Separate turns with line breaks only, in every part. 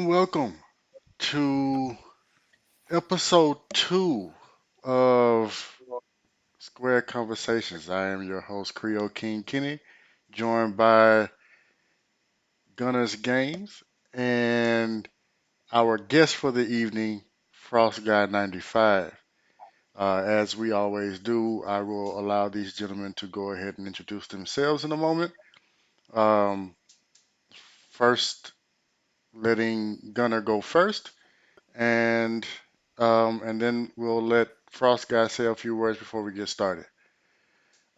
Welcome to episode 2 of Square Conversations. I am your host, Creole King Kenny, joined by Gunners Games and our guest for the evening, Frost Guy 95. As we always do, I will allow these gentlemen to go ahead and introduce themselves in a moment. Um, First, letting Gunner go first. And then we'll let Frost Guy say a few words before we get started.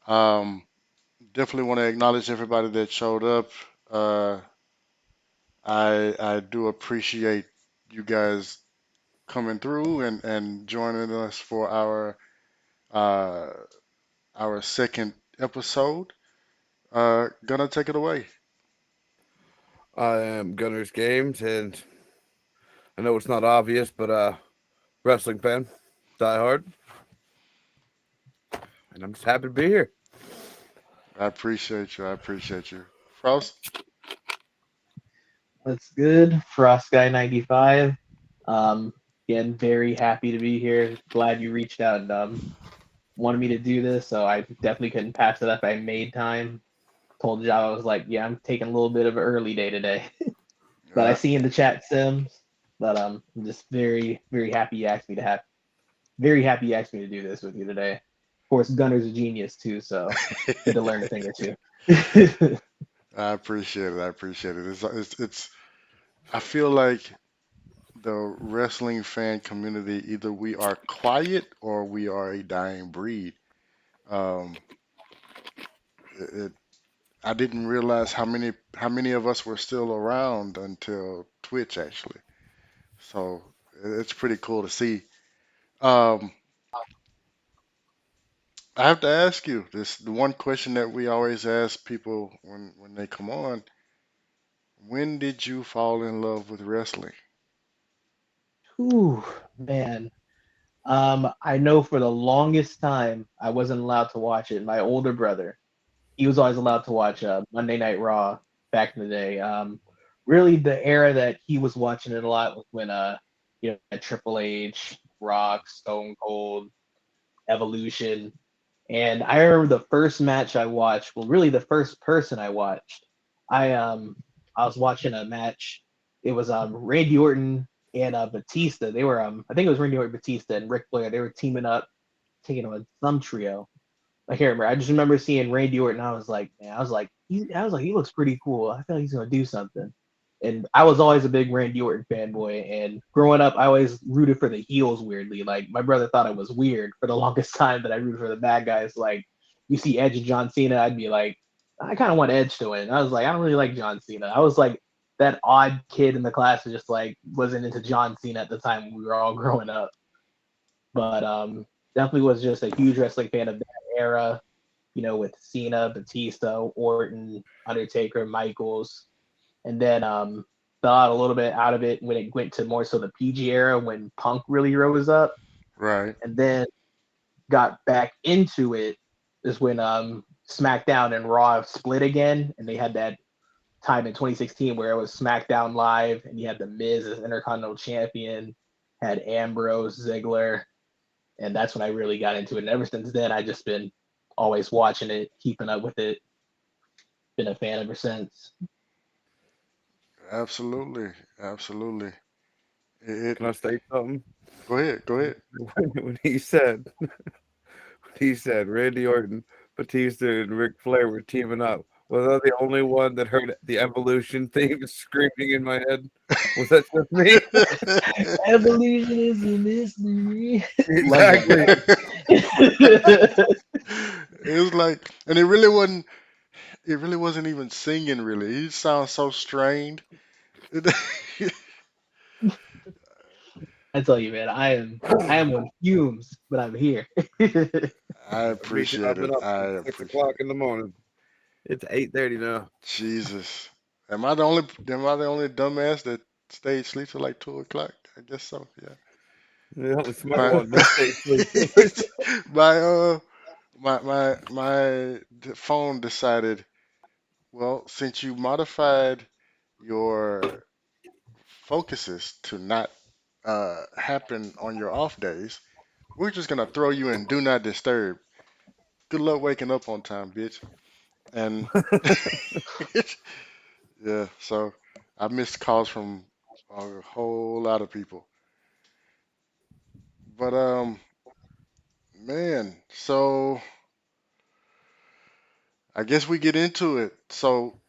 Um, Definitely want to acknowledge everybody that showed up. Uh, I do appreciate you guys coming through and joining us for uh, our second episode. Gonna take it away.
I am Gunner's Games, and I know it's not obvious, but wrestling fan, die hard, and I'm just happy to be here.
I appreciate you. I appreciate you. Frost.
That's good. Frost Guy 95. Um, Again, very happy to be here. Glad you reached out and wanted me to do this. So I definitely couldn't pass it up. I made time. Told Java I was like, yeah, I'm taking a little bit of an early day today. But I
Uh,
see in the chat Sims. But I'm just very happy you asked me to have. Very happy you asked me to do this with you today. Of course, Gunner's a genius too, so good to learn a thing or two.
I appreciate it. I appreciate it. It's I feel like the wrestling fan community, either we are quiet or we are a dying breed. Um, it, I didn't realize how many of us were still around until Twitch actually. So it's pretty cool to see. Um, I have to ask you this: the one question that we always ask people when they come on. When did you fall in love with wrestling?
Whew, man. I know for the longest time I wasn't allowed to watch it. My older brother, he was always allowed to watch Monday Night Raw back in the day. Really, the era that he was watching it a lot was when Triple H, Rock, Stone Cold, Evolution, and I remember the first match I watched. Well, really, the first person I watched. I was watching a match. It was Randy Orton and Batista. They were I think it was Randy Orton, Batista, and Ric Flair. They were teaming up, taking on some trio. I can't remember. I just remember seeing Randy Orton. I was like, man, he looks pretty cool. I feel like he's gonna do something. And I was always a big Randy Orton fanboy. And growing up, I always rooted for the heels. Weirdly, like my brother thought it was weird for the longest time that I rooted for the bad guys. Like you see Edge and John Cena, I'd be like, I kind of want Edge to win. I was like, I don't really like John Cena. I was like that odd kid in the class who just like wasn't into John Cena at the time when we were all growing up. But definitely was just a huge wrestling fan of that era, with Cena, Batista, Orton, Undertaker, Michaels, and then thought a little bit out of it when it went to more so the PG era when Punk really rose up,
Right.
and then got back into it is when SmackDown and Raw split again, and they had that time in 2016 where it was SmackDown Live, and you had the Miz as Intercontinental Champion, had Ambrose, Ziggler, and that's when I really got into it. And ever since then, I just been always watching it, keeping up with it. Been a fan ever since.
Absolutely. Absolutely. It,
Can I say something?
go ahead. Go ahead.
When he said Randy Orton, Batista, and Ric Flair were teaming up. Was I the only one that heard the Evolution theme screaming in my head? Was that just me?
Evolution is a mystery.
Exactly.
It was like, and it really wasn't. It really wasn't even singing. Really, he sounds so strained.
I tell you, man, I am on fumes, but I'm here.
I
Me too.
appreciate
I've
it.
been up
I
since six
appreciate.
o'clock in the morning. It's 8:30 now.
Jesus, am I the only dumbass that stayed asleep till like 2 o'clock? I guess so. Yeah.
The only smart
My
one that stayed asleep.
my my phone decided. Well, since you modified your focuses to not happen on your off days, we're just gonna throw you in do not disturb. Good luck waking up on time, bitch. And yeah, so I missed calls from a whole lot of people. But man, so I guess we get into it. So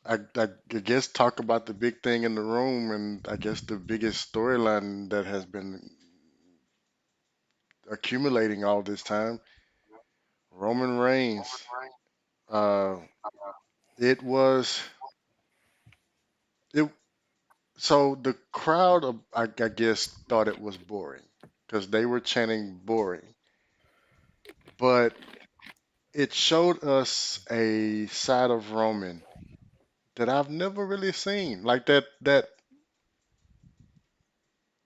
I guess talk about the big thing in the room, and I guess the biggest storyline that has been accumulating all this time, Roman Reigns. Uh, it was it. So the crowd, I guess, thought it was boring because they were chanting boring, but it showed us a side of Roman that I've never really seen, like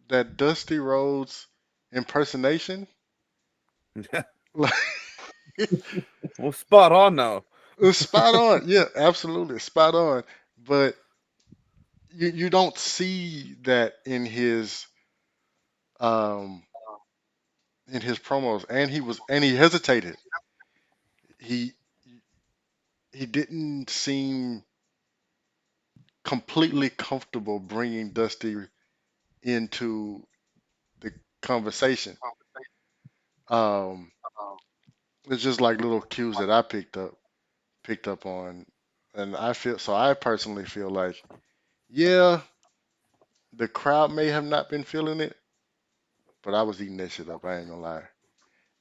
that Dusty Rhodes impersonation. Like,
Well, spot on now.
it's spot on. Yeah, absolutely spot on. But you don't see that um in his promos, and he hesitated. He he didn't seem completely comfortable bringing Dusty into the conversation. Um, it's just like little cues that I picked up on, and I personally feel like, yeah, the crowd may have not been feeling it, but I was eating that shit up. I ain't gonna lie.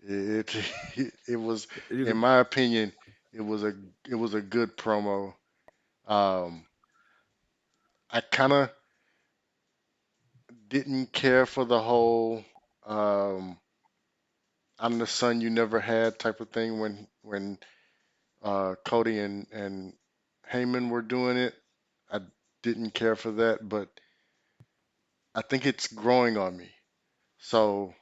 It was, in
You-
my opinion, it was a it was a good promo. Um, I kind of didn't care for the whole um, "I'm the son you never had" type of thing when Cody and Heyman were doing it. I didn't care for that, but I think it's growing on me. So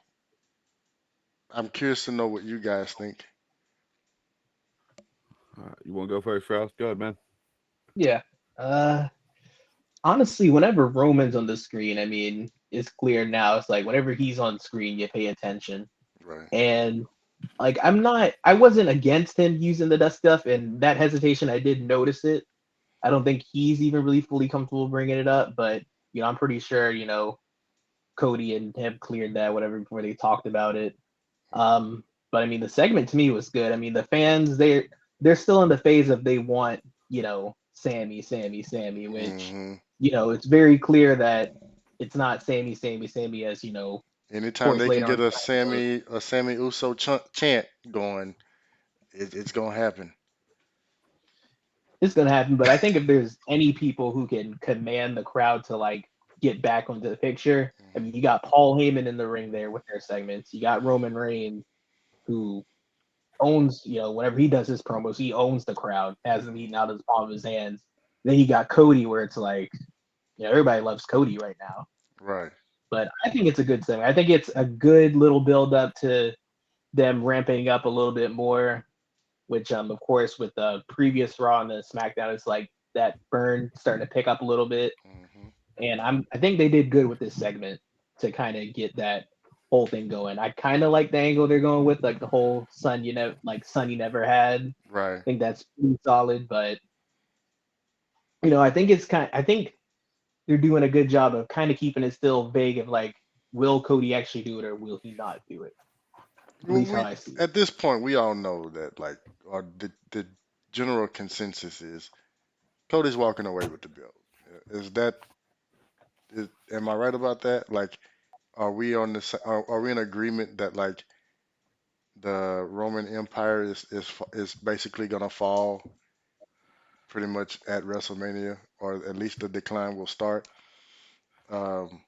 I'm curious to know what you guys think.
You want to go first, Rouse? Go ahead, man.
Yeah. Uh, Honestly, whenever Roman's on the screen, I mean, it's clear now. It's like whenever he's on screen, you pay attention.
Right.
And like, I wasn't against him using the dust stuff, and that hesitation, I did notice it. I don't think he's even really fully comfortable bringing it up, but I'm pretty sure Cody and him cleared that whatever before they talked about it. Um, But I mean, the segment to me was good. I mean, the fans they're still in the phase of they want Sammy, Sammy, Sammy, which
Hmm.
it's very clear that it's not Sammy, Sammy, Sammy as of
Anytime
course
they can
later on.
get a Sammy Uso chant going, it's gonna happen.
It's gonna happen, but I think if there's any people who can command the crowd to like get back onto the picture, I mean, you got Paul Heyman in the ring there with their segments. You got Roman Reigns, who owns, whenever he does his promos, he owns the crowd, has them eating out of the palm of his hands. Then you got Cody, where it's like, everybody loves Cody right now.
Right.
But I think it's a good segment. I think it's a good little build up to them ramping up a little bit more, which of course with the previous Raw and the SmackDown, it's like that burn starting to pick up a little bit.
Hmm.
And I think they did good with this segment to kind of get that whole thing going. I kind of like the angle they're going with, like the whole son you never had. I
Right.
think that's pretty solid, but I think they're doing a good job of kind of keeping it still vague of like, will Cody actually do it or will he not do it? At
Well,
least how
we
I see it.
at this point we all know that like, or the general consensus is Cody's walking away with the belt. Is that am I right about that? Like, are we on the are we in agreement that like the Roman Empire is basically gonna fall pretty much at WrestleMania, or at least the decline will start? Um,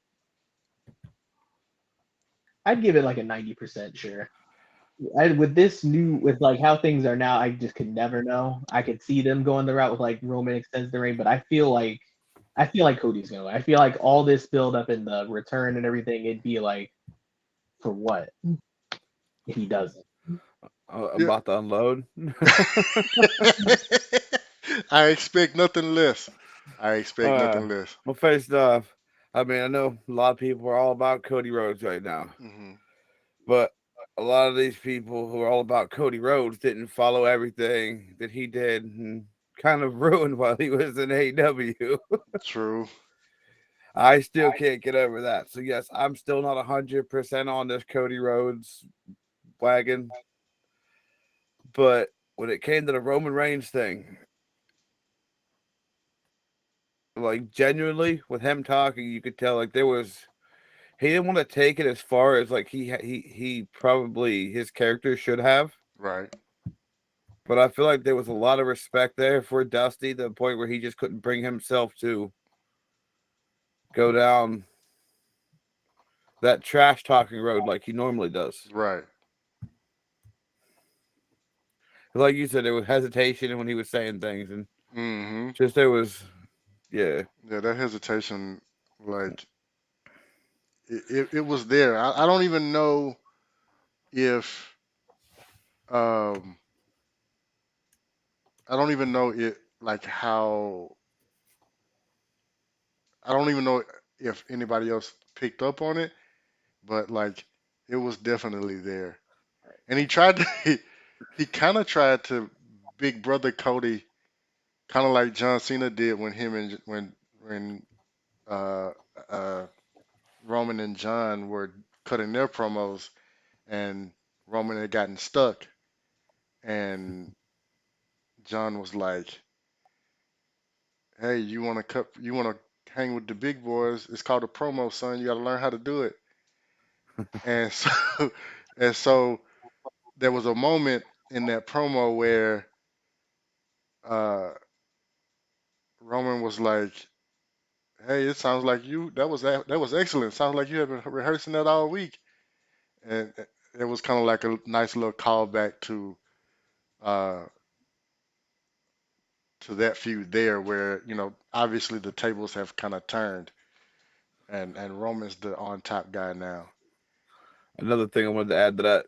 I'd give it like a 90% sure. With like how things are now, I just could never know. I could see them going the route with like Roman extends the reign, but I feel like Cody's gonna win. I feel like all this build up in the return and everything, it'd be like for what if he doesn't?
I'm
yeah.
about to unload.
I expect nothing less. I expect
uh,
nothing less.
well, first off, I mean, I know a lot of people are all about Cody Rhodes right now,
Hmm.
but a lot of these people who are all about Cody Rhodes didn't follow everything that he did and kind of ruined while he was in AEW.
True.
I still can't get over that. So yes, I'm still not 100% on this Cody Rhodes wagon, but when it came to the Roman Reigns thing, like genuinely with him talking, you could tell like he didn't want to take it as far as like he probably his character should have.
Right.
But I feel like there was a lot of respect there for Dusty to the point where he just couldn't bring himself to go down that trash talking road like he normally does.
Right.
Like you said, there was hesitation when he was saying things, and
Hmm.
just there was, yeah.
Yeah, that hesitation, like it was there. I don't even know if um I don't even know it like how I don't even know if anybody else picked up on it, but like it was definitely there. And he tried to he kind of tried to big brother Cody, kind of like John Cena did when him and when uh uh Roman and John were cutting their promos, and Roman had gotten stuck, and John was like, "Hey, you want to hang with the big boys? It's called a promo, son. You got to learn how to do it." And so and so there was a moment in that promo where uh Roman was like, "Hey, it sounds like that was excellent. Sounds like you have been rehearsing that all week." And it was kind of like a nice little callback uh to that feud there, where obviously the tables have kind of turned, and Roman's the on top guy now.
Another thing I wanted to add to that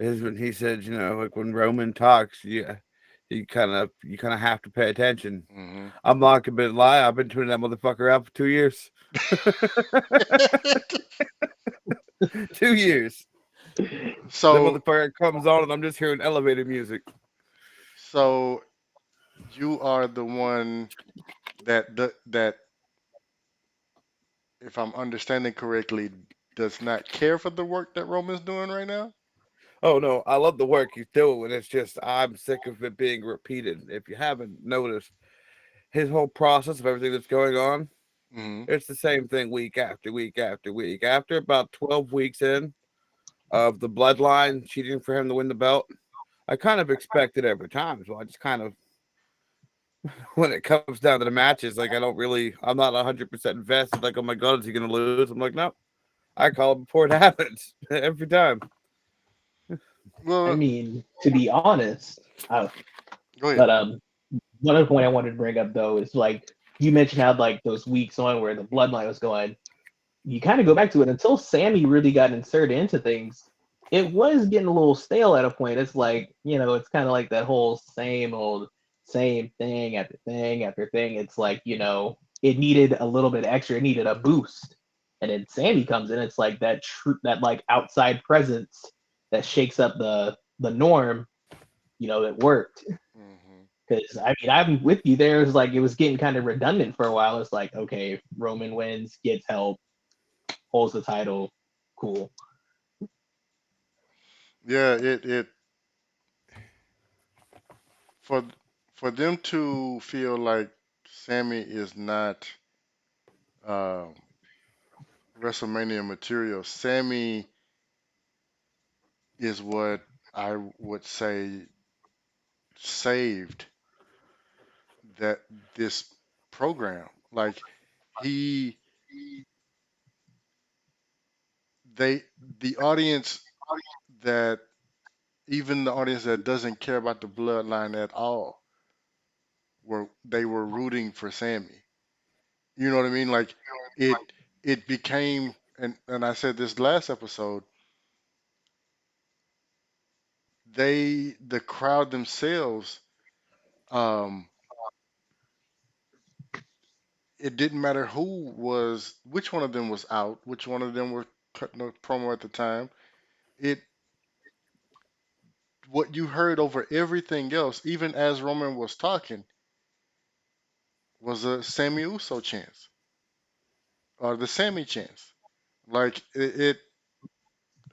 is when he said, like when Roman talks, you kind of have to pay attention.
Hmm.
I'm not gonna lie, I've been tuning that motherfucker out for 2 years. 2 years. The
so
motherfucker comes on and I'm just hearing elevator music.
so you are the one that, if I'm understanding correctly, does not care for the work that Roman's doing right now.
Oh no, I love the work he's doing. It's just I'm sick of it being repeated. If you haven't noticed his whole process of everything that's going on,
Hmm.
it's the same thing week after week after week. After about 12 weeks in of the bloodline cheating for him to win the belt, I kind of expect it every time. So I just kind of, when it comes down to the matches, like I'm not 100% invested. Like, oh my God, is he going to lose? I'm like, no, I call it before it happens every time.
I
Well,
mean, to be honest,
go ahead.
but one other point I wanted to bring up though is like you mentioned how like those weeks on where the bloodline was going. You kind of go back to it until Sammy really got inserted into things. It was getting a little stale at a point. It's like, it's kind of like that whole same old, same thing after thing. It's like, it needed a little bit extra. It needed a boost. And then Sammy comes in. It's like that like outside presence that shakes up the norm. That worked.
Hmm.
Because I mean, I'm with you there. It's like it was getting kind of redundant for a while. It's like, okay, Roman wins, gets help, holds the title, cool.
Yeah, it for for them to feel like Sammy is not um, WrestleMania material. Sammy is what I would say saved that this program. Like he, they, the audience that even the audience that doesn't care about the bloodline at all were rooting for Sammy. You know what I mean? Like it it became, and I said this last episode, the crowd themselves, um it didn't matter which one of them was out, which one of them were cutting a promo at the time. It What you heard over everything else, even as Roman was talking, was a Sammy Uso chance or the Sammy chance. Like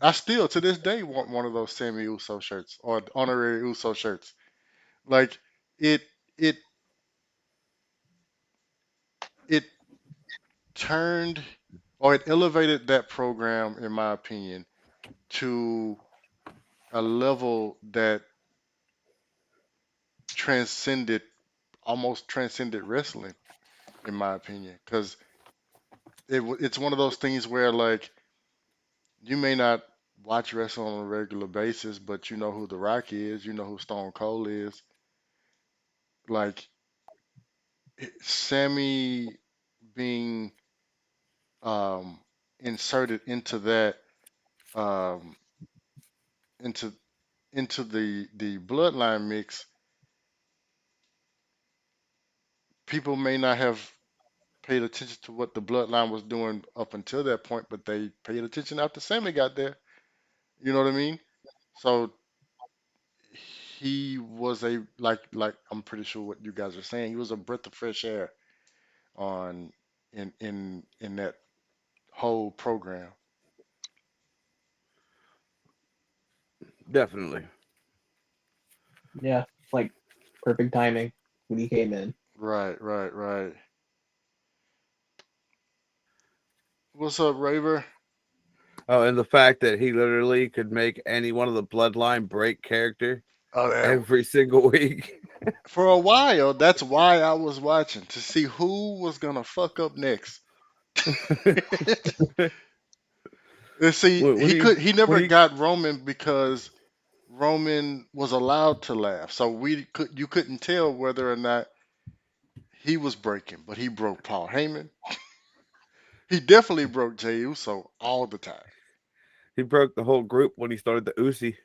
I still to this day want one of those Sammy Uso shirts or honorary Uso shirts. Like it it it turned or it elevated that program, in my opinion, to a level that transcended almost transcended wrestling, in my opinion, because it's one of those things where like you may not watch wrestling on a regular basis, but you know who The Rock is, you know who Stone Cold is. Like Sammy being um, inserted into that um, into the bloodline mix, people may not have paid attention to what the bloodline was doing up until that point, but they paid attention after Sammy got there. You know what I mean? So he was a like I'm pretty sure what you guys are saying. He was a breath of fresh air on in that whole program.
Definitely.
Yeah, like perfect timing when he came in.
Right, right, right. What's up, Raver?
Oh, and the fact that he literally could make any one of the bloodline break character
Oh, that,
every single week.
for a while, that's why I was watching to see who was gonna fuck up next. And see,
when
he
when
never
he
got Roman because Roman was allowed to laugh, so you couldn't tell whether or not he was breaking, but he broke Paul Heyman. He definitely broke Jey Uso all the time.
he broke the whole group when he started the Uzi.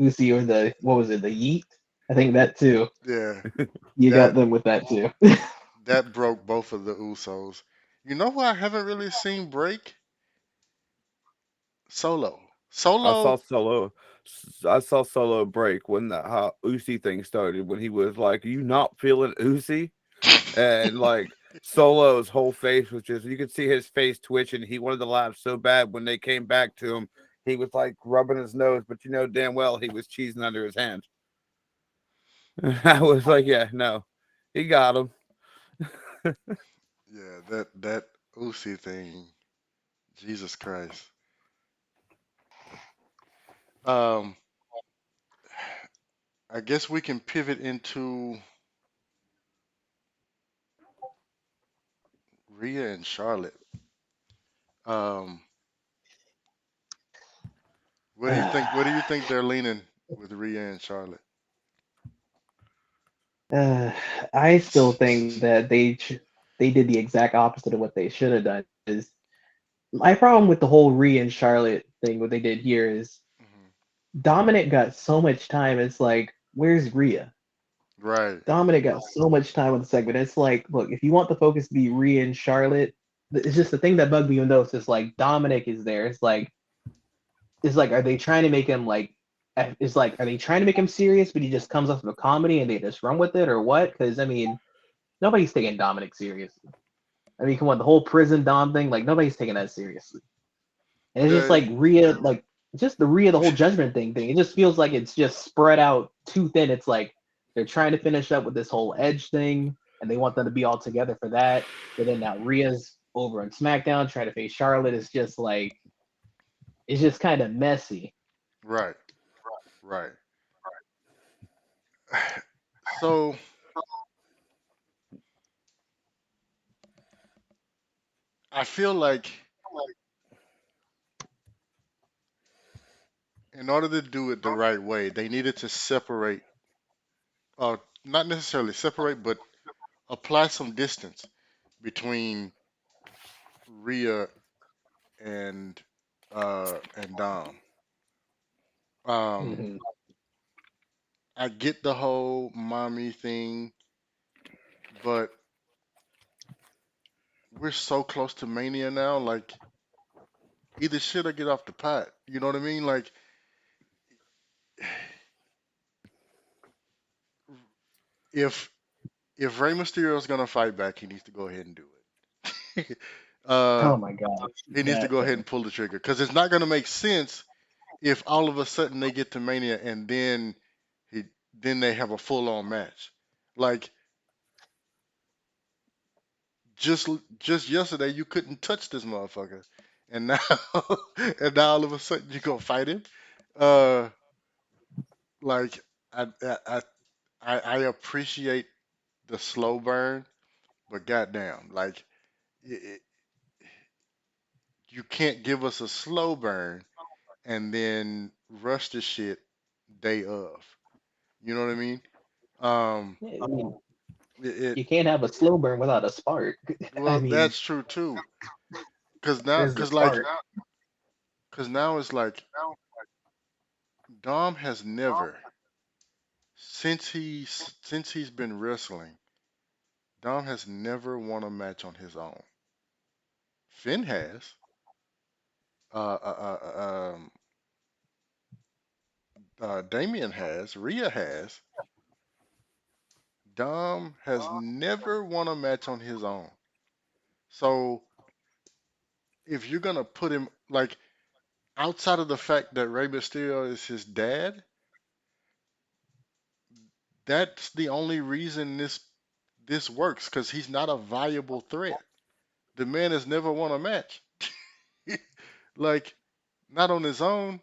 Uzi or the what was it, the Yeet? I think that too.
Yeah,
You got
that
them with that too.
that broke both of the Usos. You know who I haven't really seen break? Solo.
I saw
Solo.
Solo. I saw Solo break when the Uzi thing started. When he was like, "You not feeling Uzi?" And like Solo's whole face was just you could see his face twitching. He wanted to laugh so bad when they came back to him. he was like rubbing his nose, but you know damn well he was cheesing under his hand. I was like, yeah, no, he got him.
Yeah, that Uzi thing, Jesus Christ. Um, I guess we can pivot into Rhea and Charlotte. Um, what do you think? What do you think they're leaning with Rhea and Charlotte?
Uh, I still think that they did the exact opposite of what they should have done. Is my problem with the whole Rhea and Charlotte thing? What they did here is
Hmm.
Dominic got so much time. It's like, where's Rhea?
Right,
Dominic got so much time on the segment. It's like, look, if you want the focus to be Rhea and Charlotte, it's just the thing that bugged me the most. It's like Dominic is there. It's like, are they trying to make him like? It's like, are they trying to make him serious, but he just comes off of a comedy and they just run with it, or what? Because I mean, nobody's taking Dominic seriously. I mean, come on, the whole prison Dom thing, like nobody's taking that seriously. And it's just
yeah,
like Rhea, like just the Rhea, the whole judgment thing. It just feels like it's just spread out too thin. It's like they're trying to finish up with this whole Edge thing, and they want them to be all together for that. But then now Rhea's over on SmackDown trying to face Charlotte. It's just like it's just kind of messy.
right, right. So I feel like in order to do it the right way, they needed to separate, not necessarily separate, but apply some distance between Rhea and and Dom. Um,
Mm-hmm.
I get the whole mommy thing, but we're so close to Mania now. Like either shit or get off the pot. You know what I mean? Like if Rey Mysterio is gonna fight back, he needs to go ahead and do it. uh,
Oh my god,
he needs to
that
go ahead
thing.
and pull the trigger because it's not gonna make sense if all of a sudden they get to Mania and he then they have a full on match. Like just just yesterday you couldn't touch this motherfucker, and now and now all of a sudden you gonna fight him. Uh, like I I I, I appreciate the slow burn, but goddamn, like it, you can't give us a slow burn and then rush the shit day of. You know what I mean? Um,
Yeah, I mean,
it
you can't have a slow burn without a spark. I
well
mean,
that's true too.
where's the spark?
Cause now it's like Dom has never since he's been wrestling. Dom has never won a match on his own. Finn has. Uh, uh, uh, um, Damien has. Rhea has. Dom has never won a match on his own. So if you're gonna put him like outside of the fact that Rey Mysterio is his dad, that's the only reason this works because he's not a viable threat. The man has never won a match. Like not on his own.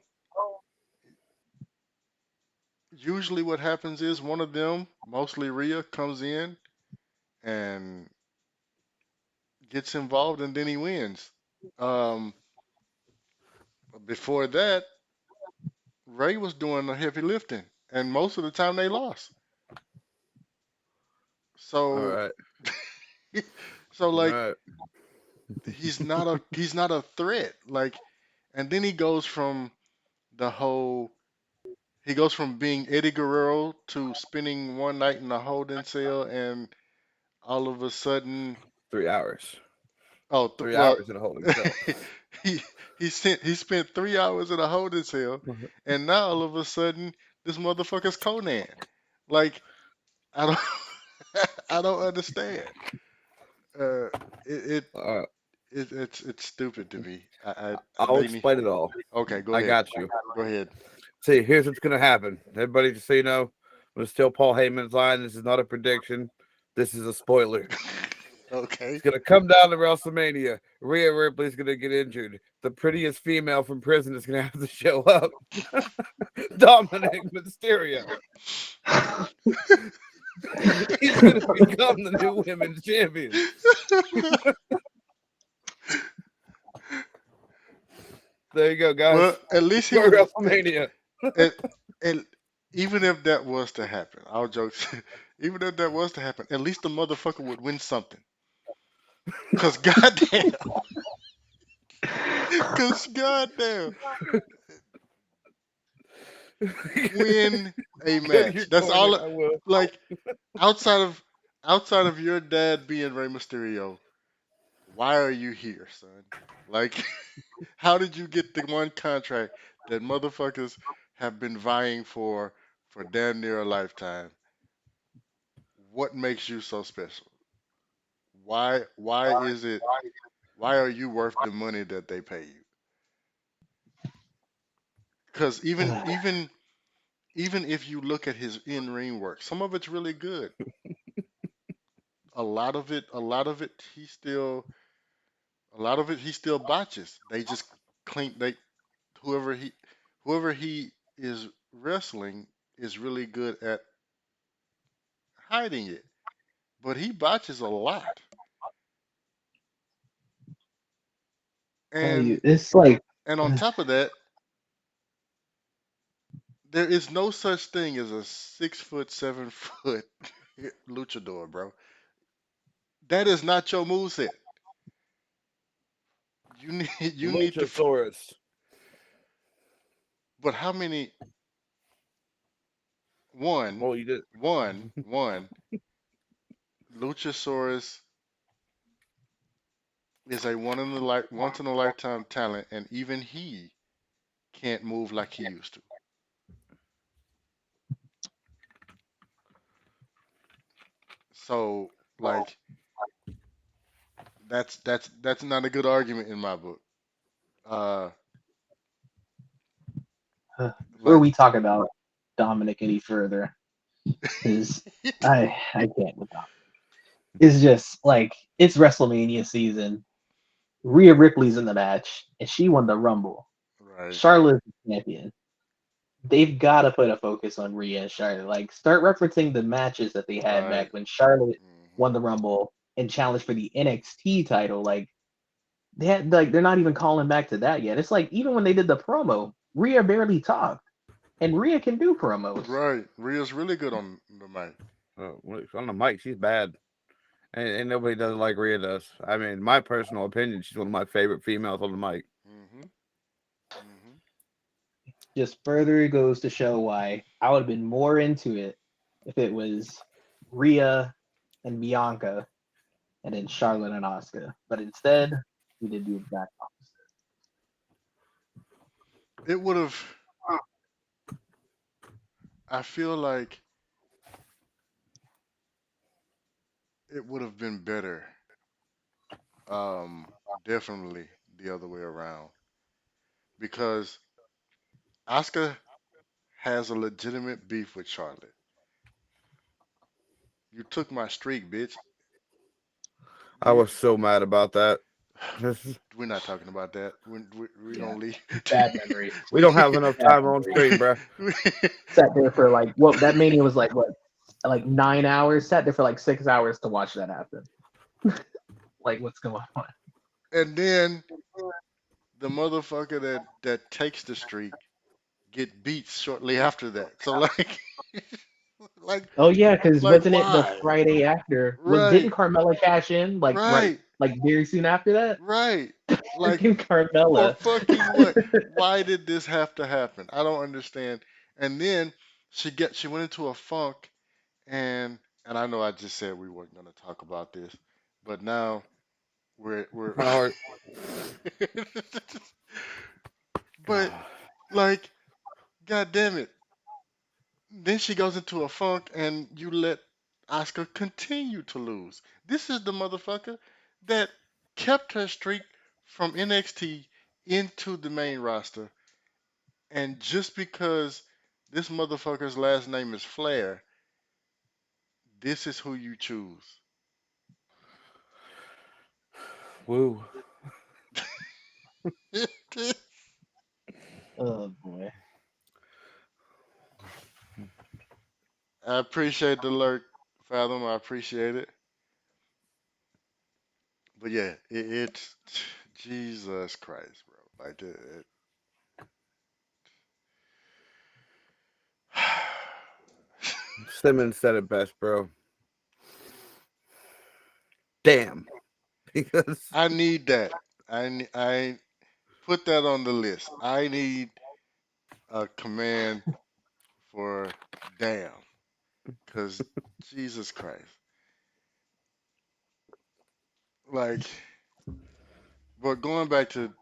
Usually what happens is one of them, mostly Rhea, comes in and gets involved and then he wins. Um, before that, Ray was doing the heavy lifting, and most of the time they lost.
All
So,
right,
so
all
like
right.
he's not a threat. Like, and then the whole he goes from being Eddie Guerrero to spending one night in a holding cell, and all of a sudden,
3 hours. Three
well,
hours in a holding cell.
he he spent 3 hours in a holding cell, and now all of a sudden this motherfucker's Conan. Like I don't I don't understand. Uh, it
All right.
it's stupid to me.
I'll
They need.
explain it all.
Okay, go
I
ahead.
got you.
Go ahead.
See, here's what's gonna happen. Everybody, just so you know, I'm gonna steal Paul Heyman's line. This is not a prediction. This is a spoiler.
Okay.
It's gonna come down to WrestleMania. Rhea Ripley's gonna get injured. The prettiest female from prison is gonna have to show up. Dominic Mysterio. He's gonna become the new women's champion. There you go, guys.
Well, at least he
For
was.
WrestleMania.
And even if that was to happen, I'll joke. Even if that was to happen, at least the motherfucker would win something. Cause goddamn, cause goddamn, win a
Get your
match. That's all.
corner, I will.
Like outside of your dad being Rey Mysterio, why are you here, son? Like, how did you get the one contract that motherfuckers have been vying for damn near a lifetime? What makes you so special? Why is it why are you worth the money that they pay you? Because even if you look at his in ring work, some of it's really good. A lot of it he still botches. They just clean they whoever he whoever he is wrestling is really good at hiding it. But he botches a lot.
Tell
And
you, it's like
and on top of that, there is no such thing as a 6 foot, 7 foot luchador, bro. That is not your moveset. You need to.
Luchasaurus.
But how many? One,
Well, you did.
one. Luchasaurus is a once in a lifetime talent, and even he can't move like he used to. So, like, that's not a good argument in my book. Uh,
before
like,
we talk about Dominic any further, because I can't with Dominic. It's just like it's WrestleMania season. Rhea Ripley's in the match, and she won the Rumble.
right,
Charlotte's the champion. They've got to put a focus on Rhea and Charlotte. Like, start referencing the matches that they had back
right.
when Charlotte
Hmm.
won the Rumble and challenged for the NXT title. Like, they're not even calling back to that yet. It's like even when they did the promo, Rhea barely talked, and Rhea can do promos.
Right. Rhea's really good on the mic.
On the mic, she's bad. And nobody doesn't like Rhea does. I mean, my personal opinion, she's one of my favorite females on the mic.
Hmm. Hmm.
Just further goes to show why I would have been more into it if it was Rhea and Bianca and then Charlotte and Asuka. But instead, we did the exact opposite.
It would have. I feel like it would have been better. Um, Definitely the other way around because Asuka has a legitimate beef with Charlotte. You took my streak, bitch.
I
You.
was so mad about that.
We're not talking about that. We
Yeah,
don't leave.
bad memories.
We don't have enough
Bad
time on
memories.
screen, bro.
Sat there for like what that mania was like 9 hours. Sat there for like 6 hours to watch that happen. Like what's going on?
And then the motherfucker that takes the streak get beat shortly after that. So like, like,
Oh yeah, because wasn't it the
why?
Friday after? Didn't
Right,
Carmella cash in
right,
like very soon after that?
right. Like
Freaking
for
Carmella.
fucking what? Why did this have to happen? I don't understand. And then she went into a funk and I know I just said we weren't gonna talk about this, but now we're
My heart.
but like god damn it. Then she goes into a funk and you let Oscar continue to lose. This is the motherfucker that kept her streak from NXT into the main roster, and just because this motherfucker's last name is Flair, this is who you choose.
Woo.
Oh boy.
I appreciate the alert, Fathom. I appreciate it. But yeah, it's Jesus Christ, bro. Like
Simmons said it best, bro. Damn. Because
I need that. I put that on the list. I need a command for damn, cause Jesus Christ, like. But going back to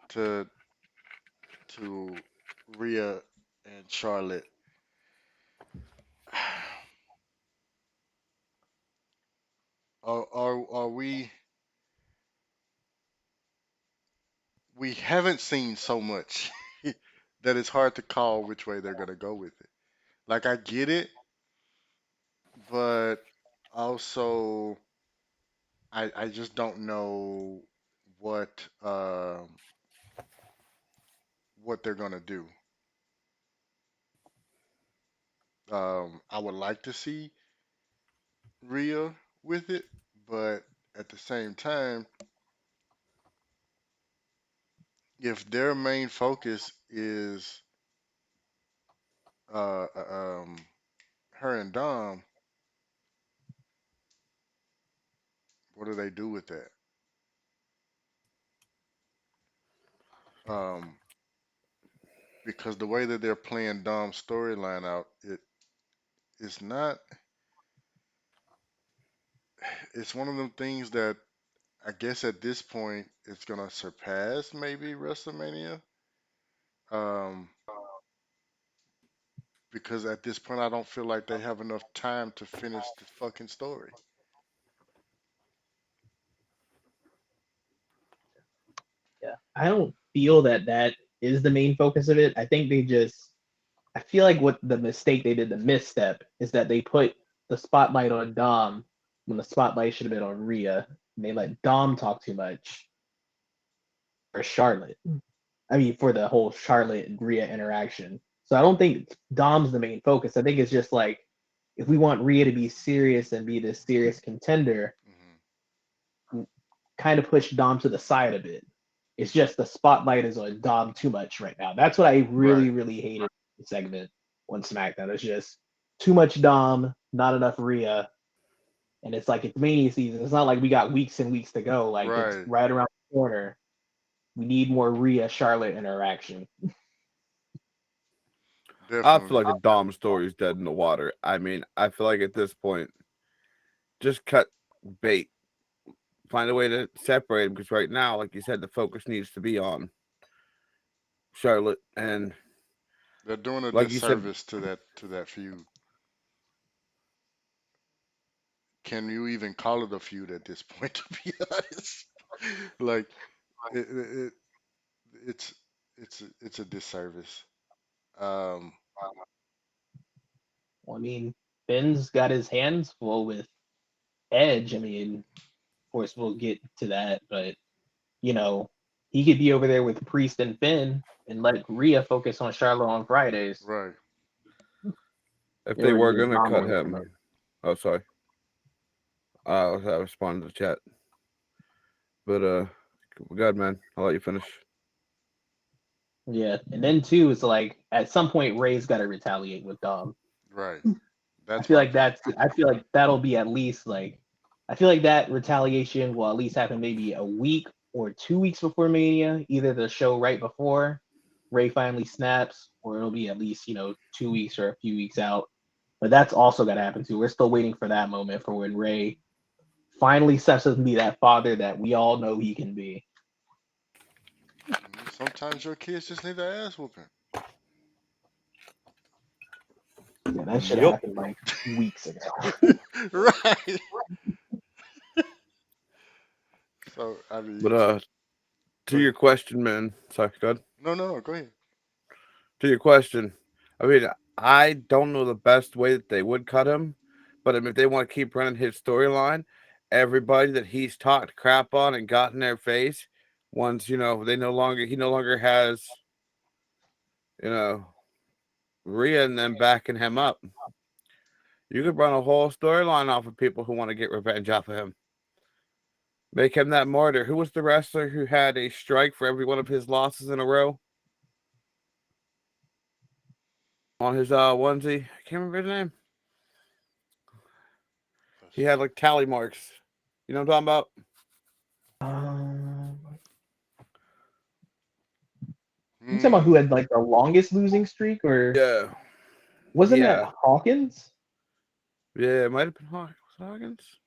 Rhea and Charlotte, are we haven't seen so much that it's hard to call which way they're gonna go with it. Like I get it, but also I just don't know what what they're gonna do. I would like to see Rhea with it, but at the same time, if their main focus is uh uh, um her and Dom, what do they do with that? Um, because the way that they're playing Dom's storyline out, it's not. It's one of them things that I guess at this point it's gonna surpass maybe WrestleMania. Um, because at this point I don't feel like they have enough time to finish the fucking story.
Yeah. I don't feel that that is the main focus of it. I think they just. I feel like what the mistake they did, the misstep, is that they put the spotlight on Dom when the spotlight should have been on Rhea. And they let Dom talk too much for Charlotte. I mean, for the whole Charlotte and Rhea interaction. So I don't think Dom's the main focus. I think it's just like if we want Rhea to be serious and be this serious contender,
Hmm.
kind of push Dom to the side a bit. It's just the spotlight is on Dom too much right now. That's what I
Right.
really, really hated the segment on SmackDown. It's just too much Dom, not enough Rhea. And it's like it's Mania season. It's not like we got weeks and weeks to go. Like it's
Right.
right around the corner. We need more Rhea Charlotte interaction.
I feel
Definitely.
like the Dom story is dead in the water. I mean, I feel like at this point, just cut bait. Find a way to separate them because right now, like you said, the focus needs to be on Charlotte and,
They're doing a
like you said,
disservice to that feud. Can you even call it a feud at this point? To be honest, like it, it, it it's it's a disservice. Um,
Well, I mean, Finn's got his hands full with Edge. I mean, of course, we'll get to that, but you know, he could be over there with Priest and Finn and let Rhea focus on Charlotte on Fridays.
right.
if
They
they
were
were
just
going to cut
dominating
him.
it.
Oh, sorry. I responded to the chat. But, good, man. I'll let you finish.
Yeah, and then too, it's like at some point Ray's got to retaliate with Dom.
Right.
I
That's
feel
my
like
thing.
that's. I feel like that'll be at least like. I feel like that retaliation will at least happen maybe a week or 2 weeks before Mania, either the show right before Ray finally snaps, or it'll be at least 2 weeks or a few weeks out. But that's also got to happen too. We're still waiting for that moment for when Ray finally steps up to be that father that we all know he can be.
Sometimes your kids just need their ass whooping.
Yeah, that should have
Yup.
happened like weeks ago.
Right. So I mean,
But
go
to
ahead.
your question, man. Sorry, go ahead.
No, no, no. Go ahead.
To your question, I mean, I don't know the best way that they would cut him, but I mean, if they want to keep running his storyline, everybody that he's talked crap on and got in their face, once they no longer he no longer has you know Rhea and them backing him up. You could run a whole storyline off of people who want to get revenge off of him. Make him that martyr. Who was the wrestler who had a strike for every one of his losses in a row on his onesie? I can't remember his name.
Let's
He had
see.
like tally marks. You know what I'm talking about?
Um, you talking about who
Hmm.
had like the longest losing streak, or
Yeah.
wasn't that
Yeah.
Hawkins?
Yeah, it might have been Hawkins.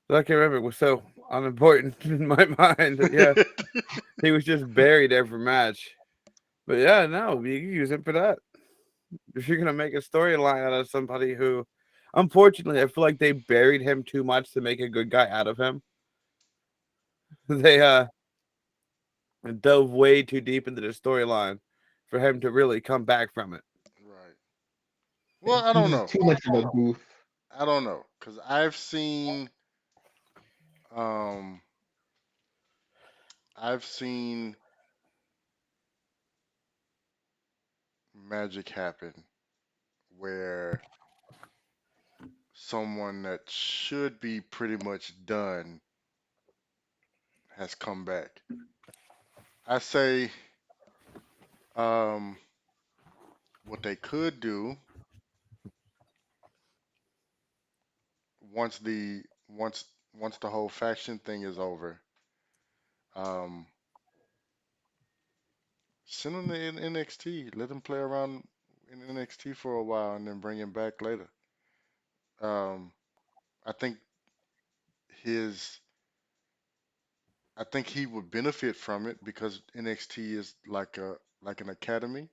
But I can't remember. It was so unimportant in my mind that, yeah, he was just buried every match. But yeah, no, you can use him for that. If you're going to make a storyline out of somebody who, unfortunately, I feel like they buried him too much to make a good guy out of him. They dove way too deep into the storyline for him to really come back from it.
Right. Well, I
He
don't
was
know.
too much of a goof.
I don't know because um I've seen magic happen where someone that should be pretty much done has come back. I say um what they could do once the once once the whole faction thing is over, um send him to NXT, let him play around in NXT for a while and then bring him back later. Um I think his I think he would benefit from it because NXT is like an academy,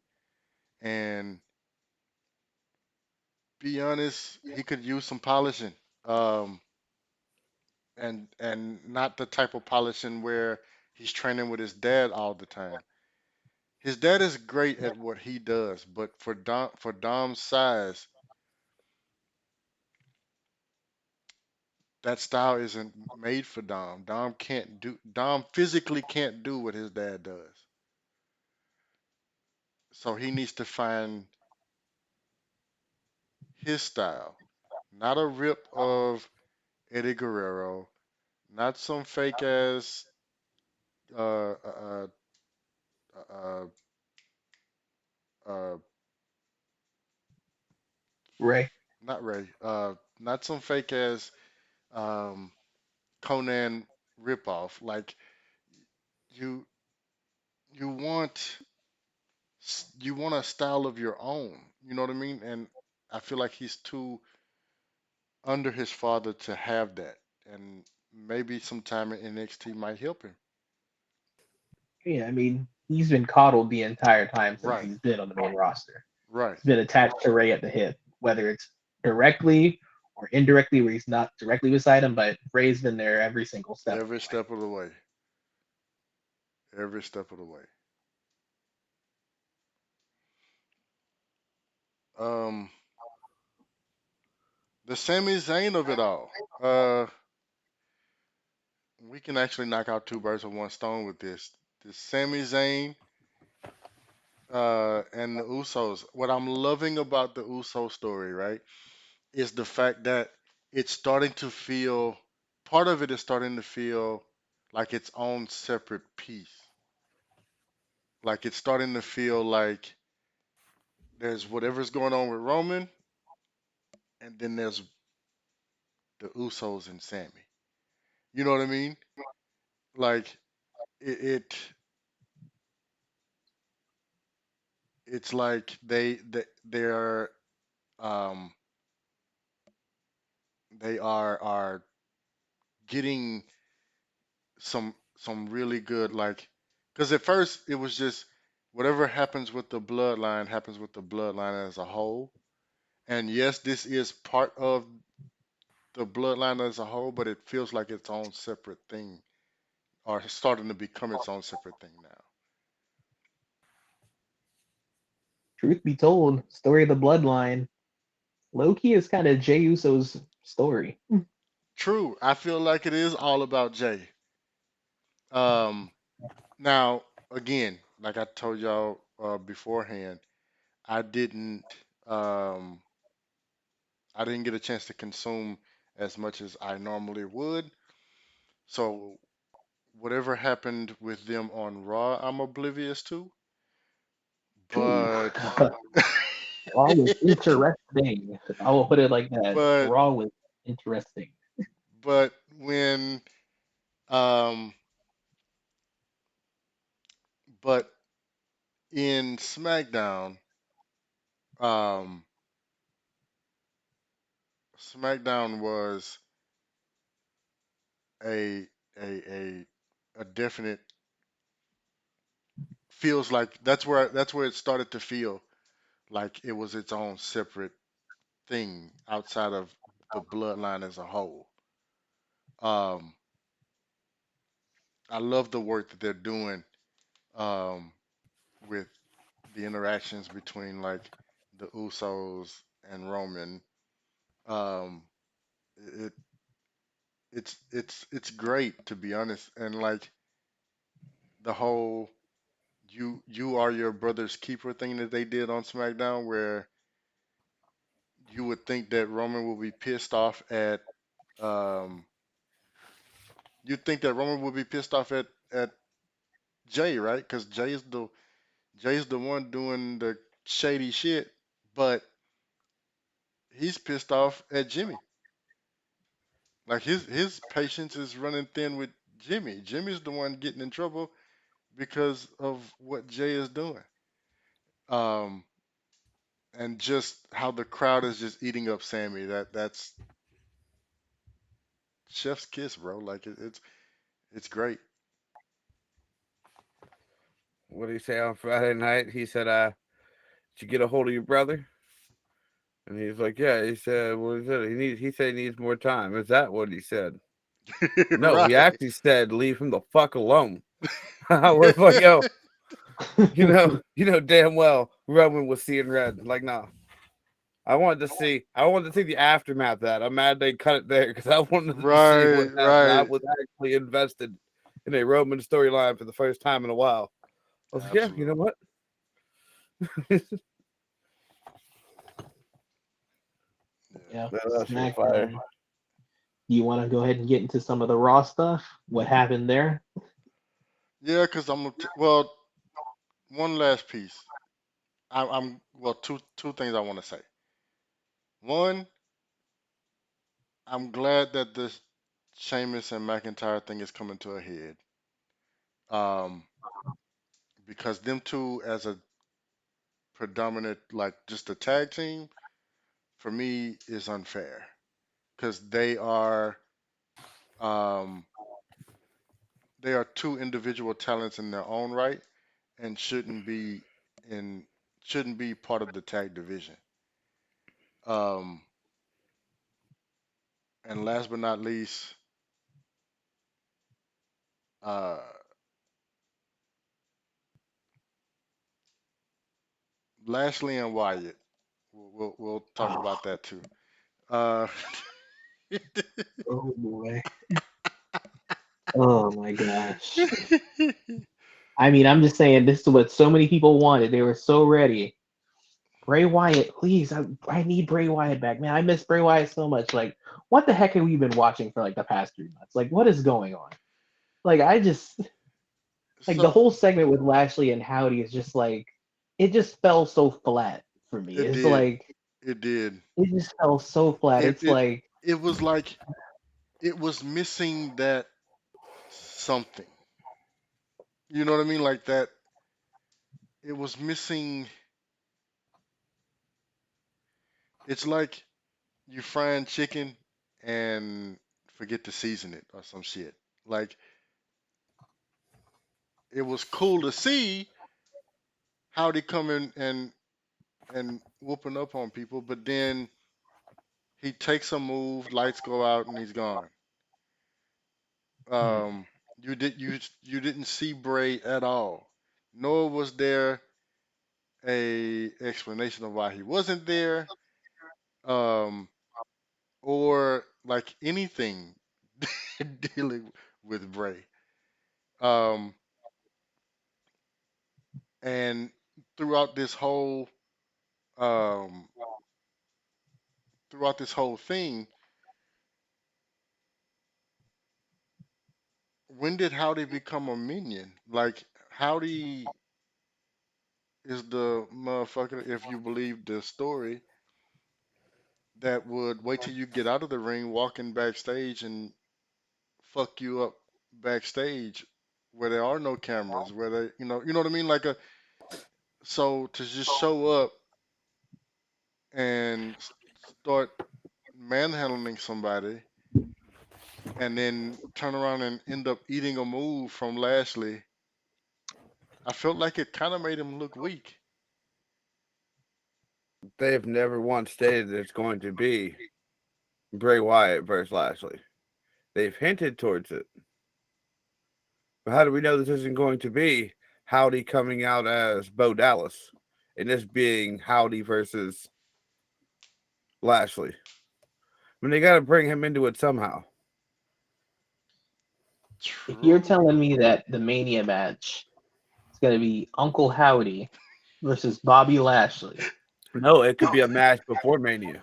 and be honest, he could use some polishing. Um, and not the type of polishing where he's training with his dad all the time. His dad is great at what he does, but for Dom's size, that style isn't made for Dom. Dom physically can't do what his dad does. So he needs to find his style, not a rip of Eddie Guerrero, not some fake ass, uh, uh, uh, uh,
Ray.
not Ray, not some fake ass um, Conan ripoff. Like you, you want, you want a style of your own. You know what I mean? And I feel like he's too under his father to have that. And maybe sometime in NXT might help him.
Yeah, I mean, he's been coddled the entire time since
Right,
he's been on the main roster.
right.
He's been attached to Ray at the hip, whether it's directly or indirectly, where he's not directly beside him, but Ray's been there every single step of
Every step of the way. Every step of the way. Um, the Sami Zayn of it all. We can actually knock out two birds with one stone with this. The Sami Zayn and the Usos. What I'm loving about the Uso story, right, is the fact that it's starting to feel. Part of it is starting to feel like its own separate piece. Like it's starting to feel like there's whatever's going on with Roman, and then there's the Usos and Sammy. You know what I mean? Like it it's like they're um they are getting some really good, like, because at first it was just whatever happens with the bloodline as a whole. And yes, this is part of the bloodline as a whole, but it feels like its own separate thing. are starting to become its own separate thing now.
Truth be told, story of the bloodline, Loki is kind of Jey Uso's story.
True, I feel like it is all about Jay. Um, Now, again, like I told y'all beforehand, I didn't um, I didn't get a chance to consume as much as I normally would. So whatever happened with them on Raw, I'm oblivious to.
Ooh,
But
but Raw was interesting. I will put it like that.
but
Raw was interesting.
but when um but in SmackDown, um SmackDown was a a a definite feels like that's where it started to feel like it was its own separate thing outside of the bloodline as a whole. Um, I love the work that they're doing um, with the interactions between like the Usos and Roman. Um, it it's great to be honest, and like the whole you are your brother's keeper thing that they did on SmackDown, where you would think that Roman will be pissed off at um you'd think that Roman would be pissed off at Jay, right? Because Jay's the one doing the shady shit, but he's pissed off at Jimmy. Like his patience is running thin with Jimmy. Jimmy's the one getting in trouble because of what Jay is doing. Um, and just how the crowd is just eating up Sammy. That's chef's kiss, bro. Like it's great.
What did he say on Friday night? He said, "Did you get a hold of your brother?" And he's like, "Yeah." He said, "What is it?" He said he needs more time. Is that what he said? No, he
Right.
actually said, "Leave him the fuck alone." I was like, "Yo, you know damn well Roman was seeing red." Like, no. I wanted to see the aftermath of that. I'm mad they cut it there because I wanted to see what
Right,
happened. I
right.
was actually invested in a Roman storyline for the first time in a while. I was like, yeah, you know
Absolutely.
what?
Yeah.
Yeah,
That shit was fire.
SmackDown. You want to go ahead and get into some of the Raw stuff? What happened there?
Yeah, because well, one last piece. I'm well, two things I want to say. One, I'm glad that this Sheamus and McIntyre thing is coming to a head. Um, because them two as a predominant, like just a tag team, for me is unfair. Because um, they are two individual talents in their own right and in shouldn't be part of the tag division. Um, and last but not least, uh, Lashley and Wyatt. We'll talk
Oh,
about that too. Uh,
oh boy. Oh my gosh. I mean, I'm just saying this is what so many people wanted. They were so ready. Bray Wyatt, please. I need Bray Wyatt back, man. I miss Bray Wyatt so much. Like, what the heck have we been watching for like the past 3 months? Like, what is going on? Like, I just like the
so
whole segment with Lashley and Howdy is just like it just fell so flat for me.
it
It's
did.
like
It did.
it just fell so flat.
It
It's
it
like
it was like it was missing that something. You know what I mean? Like that. It was missing. It's like you frying chicken and forget to season it or some shit. Like it was cool to see how they come in and whooping up on people, but then he takes a move, lights go out, and he's gone.
hmm,
Um, You didn't see Bray at all. Nor was there a explanation of why he wasn't there, um, or like anything dealing with Bray. Um, and throughout this whole um, throughout this whole thing, when did Howdy become a minion? Like Howdy is the motherfucker, if you believe the story, that would wait till you get out of the ring, walking backstage and fuck you up backstage where there are no cameras, where they, you know what I mean? Like so to just show up and start manhandling somebody and then turn around and end up eating a move from Lashley, I felt like it kind of made him look weak.
They've never once stated that it's going to be Bray Wyatt versus Lashley. They've hinted towards it. But how do we know this isn't going to be Howdy coming out as Bo Dallas and this being Howdy versus Lashley? I mean, they got to bring him into it somehow.
If you're
True.
telling me that the Mania match is going to be Uncle Howdy versus Bobby Lashley
No, it could be a match before Mania.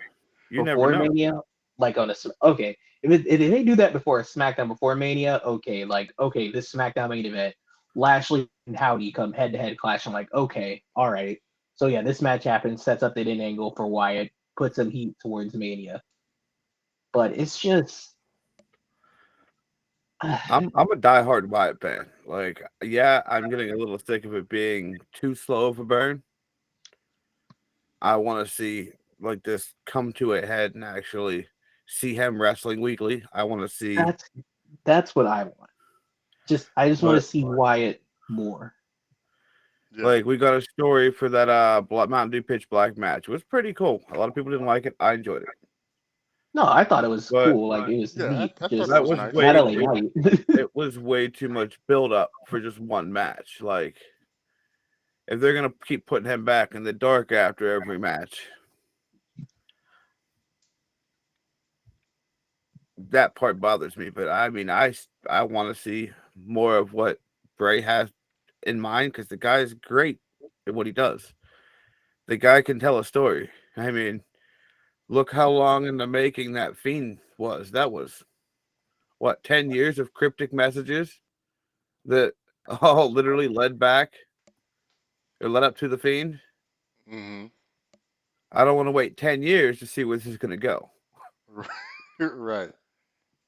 You never
before
know.
Mania, like on a okay, if they do that before a SmackDown before Mania, okay, like okay, this SmackDown main event, Lashley and Howdy come head to head clash. I'm like, okay, all right. So yeah, this match happens, sets up the in angle for Wyatt, puts some heat towards Mania. But it's just
I'm a diehard Wyatt fan. Like, yeah, I'm getting a little sick of it being too slow of a burn. I want to see like this come to a head and actually see him wrestling weekly. I want to see,
that's what I want. I just want to
but
see Wyatt more.
Yeah.
like we got a story for that Mountain Dew Pitch Black match. It was pretty cool. A lot of people didn't like it. I enjoyed it,
No, I thought it was
but
cool. Like it was
Yeah,
neat.
I thought it
Just
that
was
was
nice.
way
Natalie Knight.
it was way too much build up for just one match. Like if they're gonna keep putting him back in the dark after every match, that part bothers me. But I mean, I want to see more of what Bray has in mind because the guy is great at what he does. The guy can tell a story. I mean, look how long in the making that Fiend was. That was what 10 years of cryptic messages that all literally led back or led up to the Fiend.
Hmm.
I don't want to wait 10 years to see where this is going to go.
Right.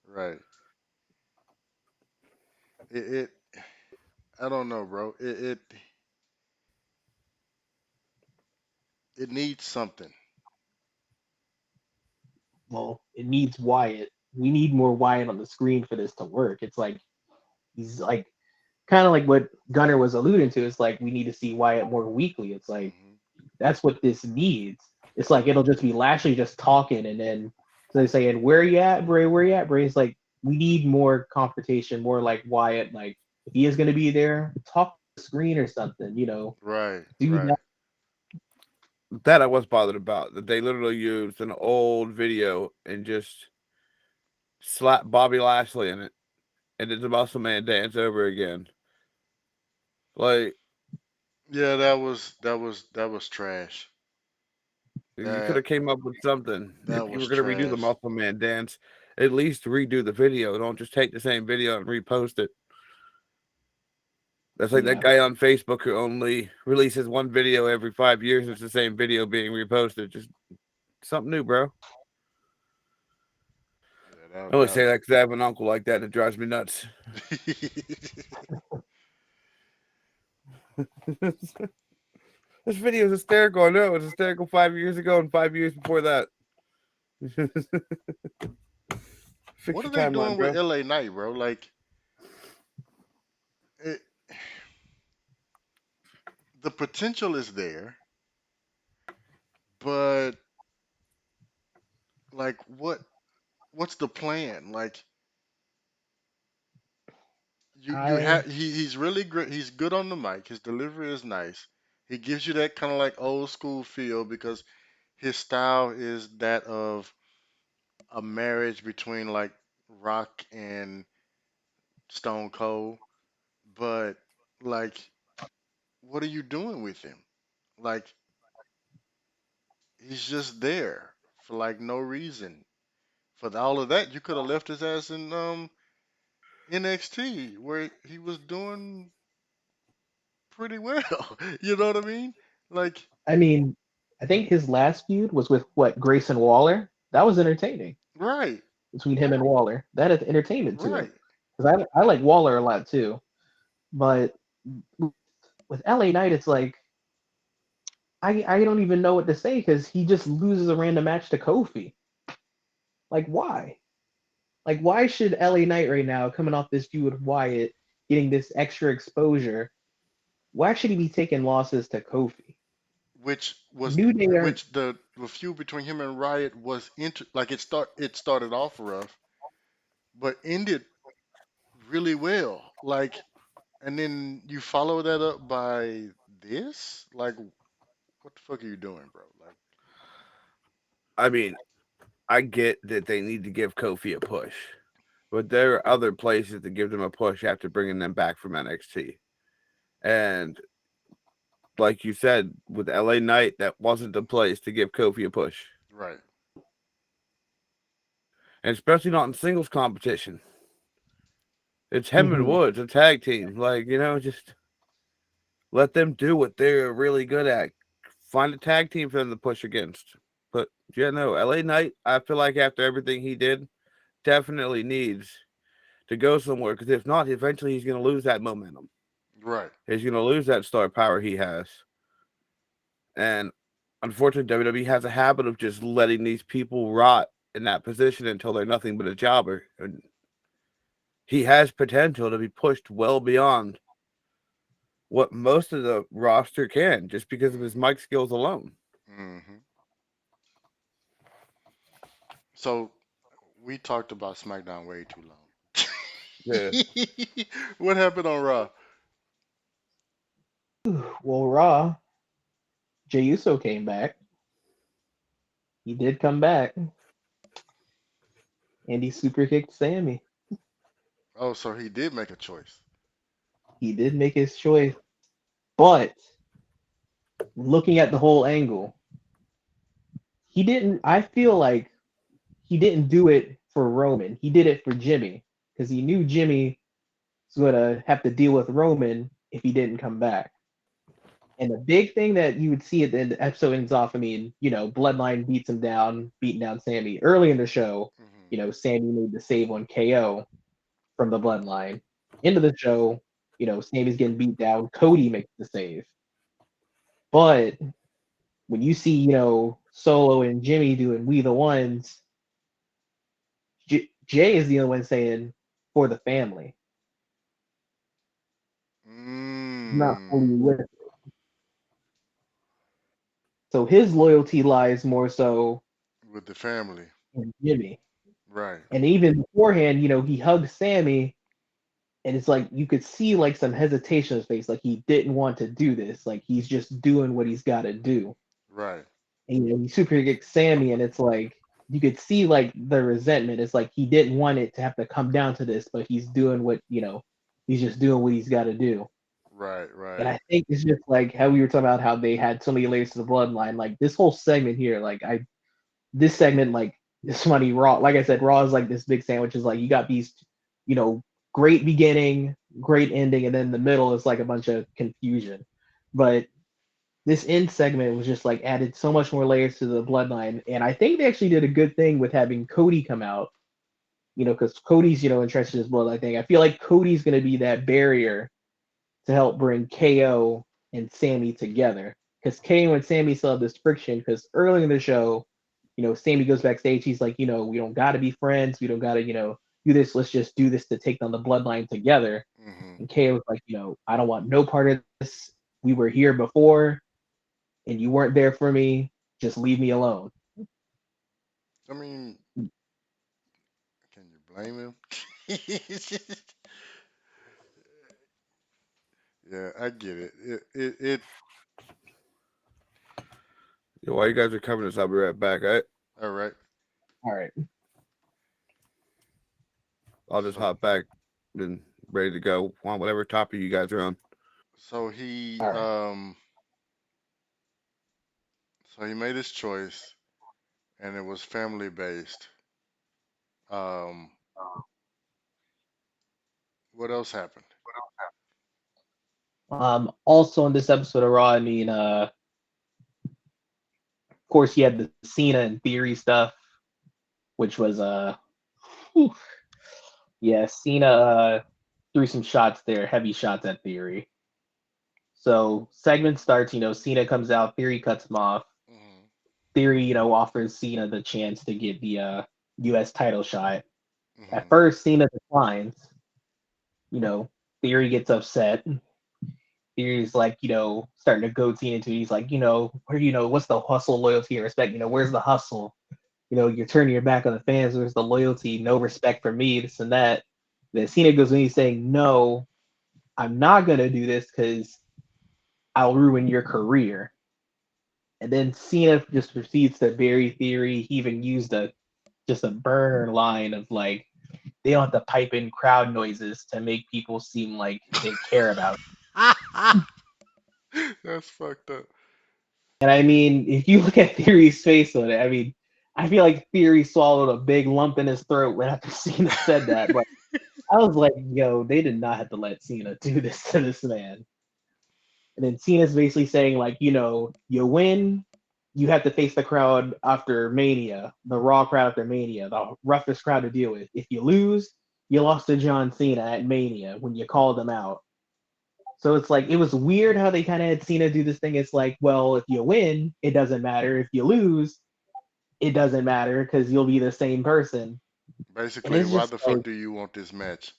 Right. It I don't know, bro. It needs something.
Well, it needs Wyatt. We need more Wyatt on the screen for this to work. It's like he's like kind of like what Gunner was alluding to. It's like we need to see Wyatt more weekly. It's like
Hmm.
that's what this needs. It's like it'll just be Lashley just talking, and then so they saying, "Where you at, Bray? Where you at, Bray?" It's like we need more confrontation, more like Wyatt. Like if he is going to be there, talk to the screen or something.
Right.
Do
Right.
that.
That I was bothered about. That they literally used an old video and just slapped Bobby Lashley in it and did the Muscle Man dance over again. Like
Yeah, that was trash.
you could
That
have came up with something.
that
If you
was
were gonna redo the
trash.
Muscle Man dance, at least redo the video. Don't just take the same video and repost it. That's like that
Yeah,
guy on Facebook who only releases one video every 5 years. It's the same video being reposted. Just something new, bro.
Yeah,
I only say that because I have an uncle like that that drives me nuts. This video is hysterical. I know it was hysterical 5 years ago and 5 years before that. Fix
What are
your
they
timeline,
doing with
bro.
LA Knight, bro? Like it, the potential is there, but like what's the plan? Like you
I
have he's really great. He's good on the mic. His delivery is nice. He gives you that kind of like old school feel because his style is that of a marriage between like Rock and Stone Cold. But like, what are you doing with him? Like, he's just there for like no reason. For all of that, you could have left his ass in NXT where he was doing pretty well. You know what I mean? Like,
I mean, I think his last feud was with what Grayson Waller. That was entertaining
right,
between him and Waller. That is entertainment to him
right.
because I like Waller a lot too. But with LA Knight, it's like I don't even know what to say because he just loses a random match to Kofi. Like why? Like why should LA Knight right now coming off this feud with Wyatt, getting this extra exposure? Why should he be taking losses to Kofi? New Day are.
Which the feud between him and Riot was like it started off rough, but ended really well. Like, and then you follow that up by this? Like, what the fuck are you doing, bro? Like,
I mean, I get that they need to give Kofi a push, but there are other places to give them a push after bringing them back from NXT. And like you said, with LA Knight, that wasn't the place to give Kofi a push,
right.
and especially not in singles competition. It's him and
Mhm.
Woods, a tag team. Like, just let them do what they're really good at. Find a tag team for them to push against. But yeah, no, LA Knight, I feel like after everything he did, definitely needs to go somewhere because if not, eventually he's going to lose that momentum.
Right.
He's going to lose that star power he has. And unfortunately, WWE has a habit of just letting these people rot in that position until they're nothing but a jobber. And he has potential to be pushed well beyond what most of the roster can just because of his mic skills alone.
Hmm. So we talked about SmackDown way too
Yeah.
long. What happened on Raw?
Well, Raw, Jey Uso came back. He did come back, and he super kicked Sammy.
Oh, so he did make a choice.
He did make his choice, but looking at the whole angle, he didn't. I feel like he didn't do it for Roman. He did it for Jimmy because he knew Jimmy was gonna have to deal with Roman if he didn't come back. And the big thing that you would see at the end of the episode ends off, I mean, Bloodline beats him down, beating down Sammy. Early in the show,
Hmm.
Sammy made the save on KO from the Bloodline. Into the show, Sammy's getting beat down. Cody makes the save. But when you see, Solo and Jimmy doing We the Ones, Jay is the only one saying for the family. He's not fully
Mm.
with it. So his loyalty lies more so
With the family.
in Jimmy.
Right.
And even beforehand, he hugs Sammy, and it's like you could see like some hesitation in his face, like he didn't want to do this, like he's just doing what he's got to do.
Right.
And he super kicks Sammy, and it's like you could see like the resentment. It's like he didn't want it to have to come down to this, but he's doing what he's just doing what he's got to do.
Right.
And
Right.
I think it's just like how we were talking about how they had so many layers to the bloodline. Like this whole segment here, this segment, like this funny Raw. Like I said, Raw is like this big sandwich. Is like you got these, you know, great beginning, great ending, and then the middle is like a bunch of confusion. But this end segment was just like added so much more layers to the bloodline, and I think they actually did a good thing with having Cody come out. Because Cody's entrenched in his bloodline thing. I feel like Cody's going to be that barrier to help bring KO and Sammy together. Because KO and Sammy still have this friction. Because early in the show, Sammy goes backstage. He's like, we don't got to be friends. We don't got to, do this. Let's just do this to take down the bloodline together.
Hmm.
And KO was like, I don't want no part of this. We were here before, and you weren't there for me. Just leave me alone.
I mean, can you blame him? Yeah, I get it. It
Yeah, while you guys are covering this, I'll be right back. All right,
all right.
All right.
I'll just
So
hop back and ready to go on whatever topic you guys are on.
so he
All right.
so he made his choice, and it was family based. Um, what else happened?
Also in this episode of Raw, I mean, of course, you had the Cena and Theory stuff, which was whew, yeah, Cena threw some shots there, heavy shots at Theory. So segment starts, Cena comes out, Theory cuts him off.
Hmm.
Theory, offers Cena the chance to get the US title shot. At
Hmm.
first, Cena declines. You know, Theory gets upset. Theory's like, starting to goad Cena into. He's like, where, what's the hustle, loyalty, and respect? Where's the hustle? You're turning your back on the fans. Where's the loyalty? No respect for me, this and that. Then Cena goes in, he's saying, no, I'm not gonna do this because I'll ruin your career. And then Cena just proceeds to bury Theory. He even used a burner line of like, they don't have to pipe in crowd noises to make people seem like they care about.
That's fucked up.
And I mean, if you look at Theory's face on it, I mean, I feel like Theory swallowed a big lump in his throat when after Cena said that. But I was like, yo, they did not have to let Cena do this to this man. And then Cena's basically saying, like, you win, you have to face the crowd after Mania, the Raw crowd after Mania, the roughest crowd to deal with. If you lose, you lost to John Cena at Mania when you called him out. So it's like it was weird how they kind of had Cena do this thing. It's like, well, if you win, it doesn't matter. If you lose, it doesn't matter because you'll be the same person. And
Basically,
it's
why
just
the
like
fuck do you want this match?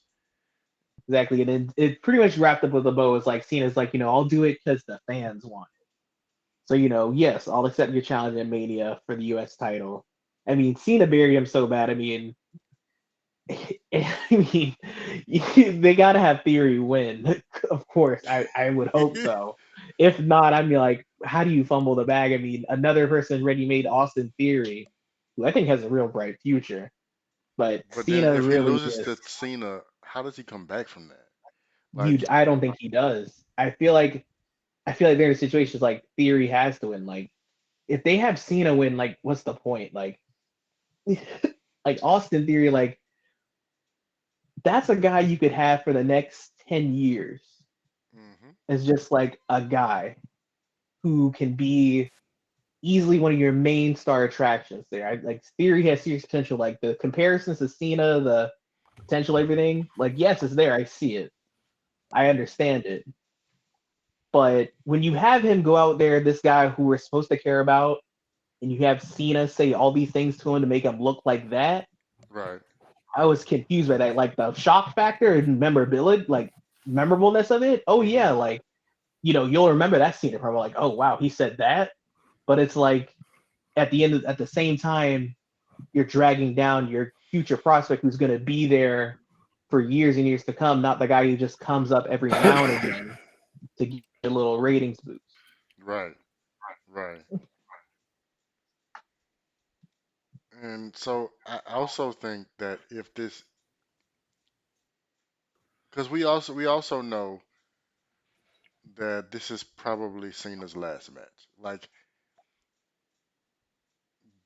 exactly, and it pretty much wrapped up with a bow. It's like Cena's like, I'll do it because the fans want it. So yes, I'll accept your challenge at Mania for the U.S. title. I mean, Cena buried him so bad. I mean, I mean, they gotta have Theory win. Of course, I would hope so. If not, I'd be like, how do you fumble the bag? I mean, another person ready made Austin Theory, who I think has a real bright future, but
But then
Cena
if he
really
loses
just
to Cena, how does he come back from that?
you.
Like,
I don't think he does. I feel like there are situations like Theory has to win. Like if they have Cena win, like what's the point? Like like Austin Theory, like that's a guy you could have for the next 10 years
hmm,
as just like a guy who can be easily one of your main star attractions there. Like Theory has serious potential. Like the comparisons to Cena, the potential, everything. Like yes, it's there. I see it. I understand it. But when you have him go out there, this guy who we're supposed to care about, and you have Cena say all these things to him to make him look like that,
right.
I was confused by that. Like the shock factor and memorability, like memorableness of it. Oh
Hmm.
yeah, like you'll remember that scene. Probably like, oh wow, he said that. But it's like at the same time, you're dragging down your future prospect who's going to be there for years and years to come, not the guy who just comes up every now and again to get a little ratings boost.
Right. Right. And so I also think that if this, because we also know that this is probably Cena's last match. Like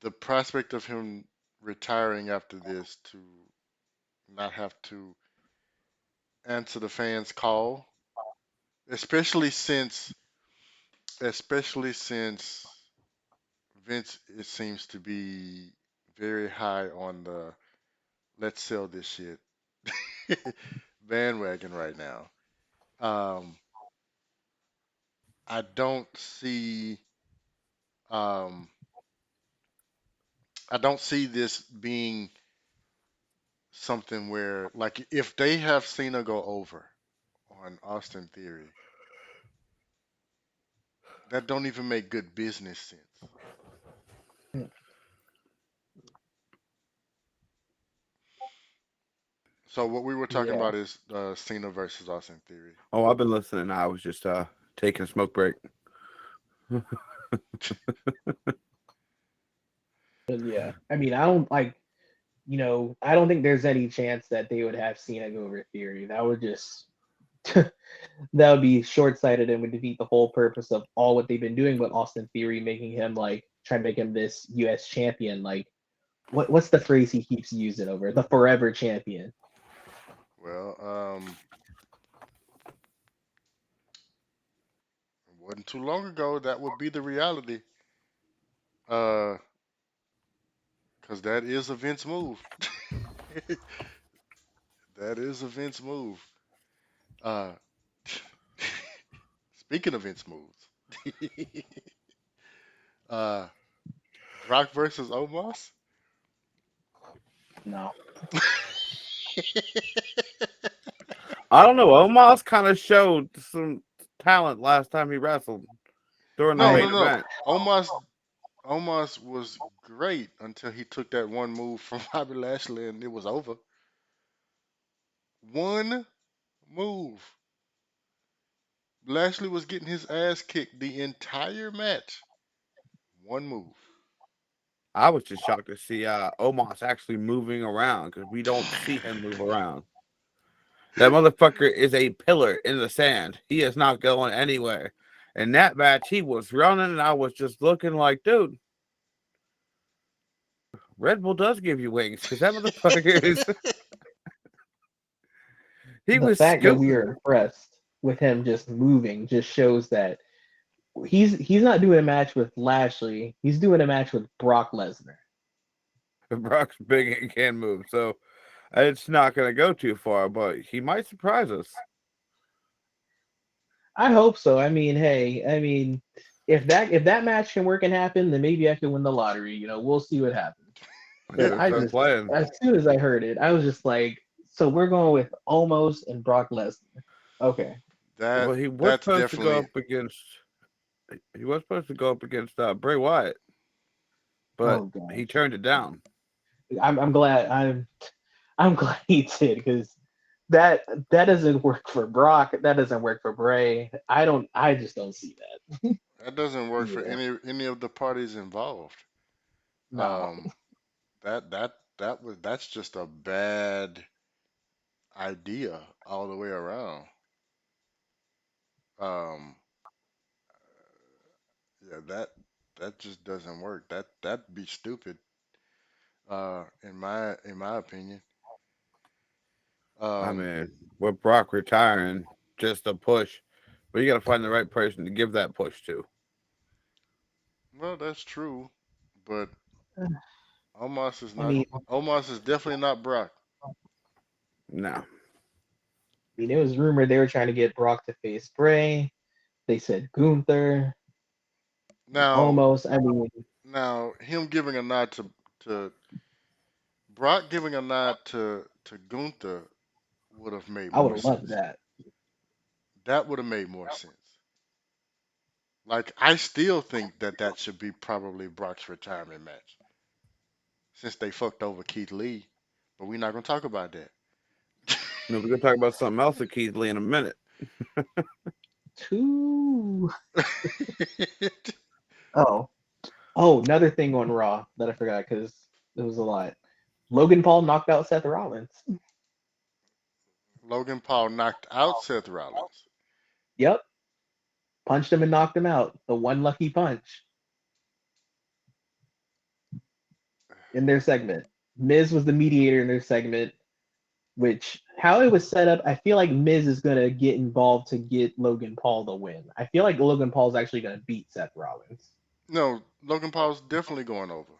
the prospect of him retiring after this to not have to answer the fans' call, especially since Vince, it seems to be very high on the let's sell this shit bandwagon right now. Um, I don't see um, I don't see this being something where like if they have Cena go over on Austin Theory, that don't even make good business sense. So what we were talking
Yeah.
about is Cena versus Austin Theory.
Oh, I've been listening. I was just taking a smoke break.
But yeah, I mean, I don't like, I don't think there's any chance that they would have Cena go over Theory. That would just that would be short-sighted and would defeat the whole purpose of all what they've been doing with Austin Theory, making him like trying to make him this U.S. champion. Like, what's the phrase he keeps using over the forever champion?
Well, it wasn't too long ago that would be the reality. Uh, because that is a Vince move. That is a Vince move. Uh, speaking of Vince moves, uh, Brock versus Omos.
No,
I don't know. Omos kind of showed some talent last time he wrestled during the
No,
I
no,
main
no.
event.
Omos was great until he took that one move from Bobby Lashley and it was over. One move. Lashley was getting his ass kicked the entire match. One move.
I was just shocked to see Omos actually moving around because we don't see him move around. That motherfucker is a pillar in the sand. He is not going anywhere. In that match, he was running, and I was just looking like, dude, Red Bull does give you wings because that motherfucker is. He
the
was
fact that we
scooting.
are impressed with him just moving just shows that he's not doing a match with Lashley. He's doing a match with Brock Lesnar.
Brock's big and can move, so it's not going to go too far, but he might surprise us.
I hope so. I mean, hey, I mean, if that match can work and happen, then maybe I can win the lottery. We'll see what happens.
I
But
guess
I
they're
just,
playing.
as soon as I heard it, I was just like, so we're going with Omos and Brock Lesnar. Okay.
Well,
That
he was
that's
supposed to go
definitely
up against. He was supposed to go up against Bray Wyatt, but
Oh
he
gosh.
turned it down.
I'm glad I'm glad he did because that doesn't work for Brock. That doesn't work for Bray. I just don't see that.
that doesn't work for
Yeah.
any of the parties involved.
No.
Um, that's just a bad idea all the way around. Um, yeah, that just doesn't work. That'd be stupid. In my opinion.
I
Um,
mean, with Brock retiring, just a push, but you got to find the right person to give that push to.
well, that's true, but Omos is
I
not.
mean,
Omos is definitely not Brock.
No,
it was rumored they were trying to get Brock to face Bray. They said Gunther,
Now,
almost. I mean,
now him giving a nod to Brock giving a nod to Gunther would have made
I would
more
have loved
sense.
that.
That would have made more sense. Like I still think that should be probably Brock's retirement match since they fucked over Keith Lee, but we're not gonna talk about that.
no, we're gonna talk about something else with Keith Lee in a minute.
Two. Oh, another thing on Raw that I forgot because it was a lot. Logan Paul knocked out Seth Rollins.
Logan Paul knocked out Seth Rollins.
Yep, punched him and knocked him out. The one lucky punch in their segment. Miz was the mediator in their segment, which how it was set up, I feel like Miz is gonna get involved to get Logan Paul the win. I feel like Logan Paul's actually gonna beat Seth Rollins.
No, Logan Paul's definitely going over.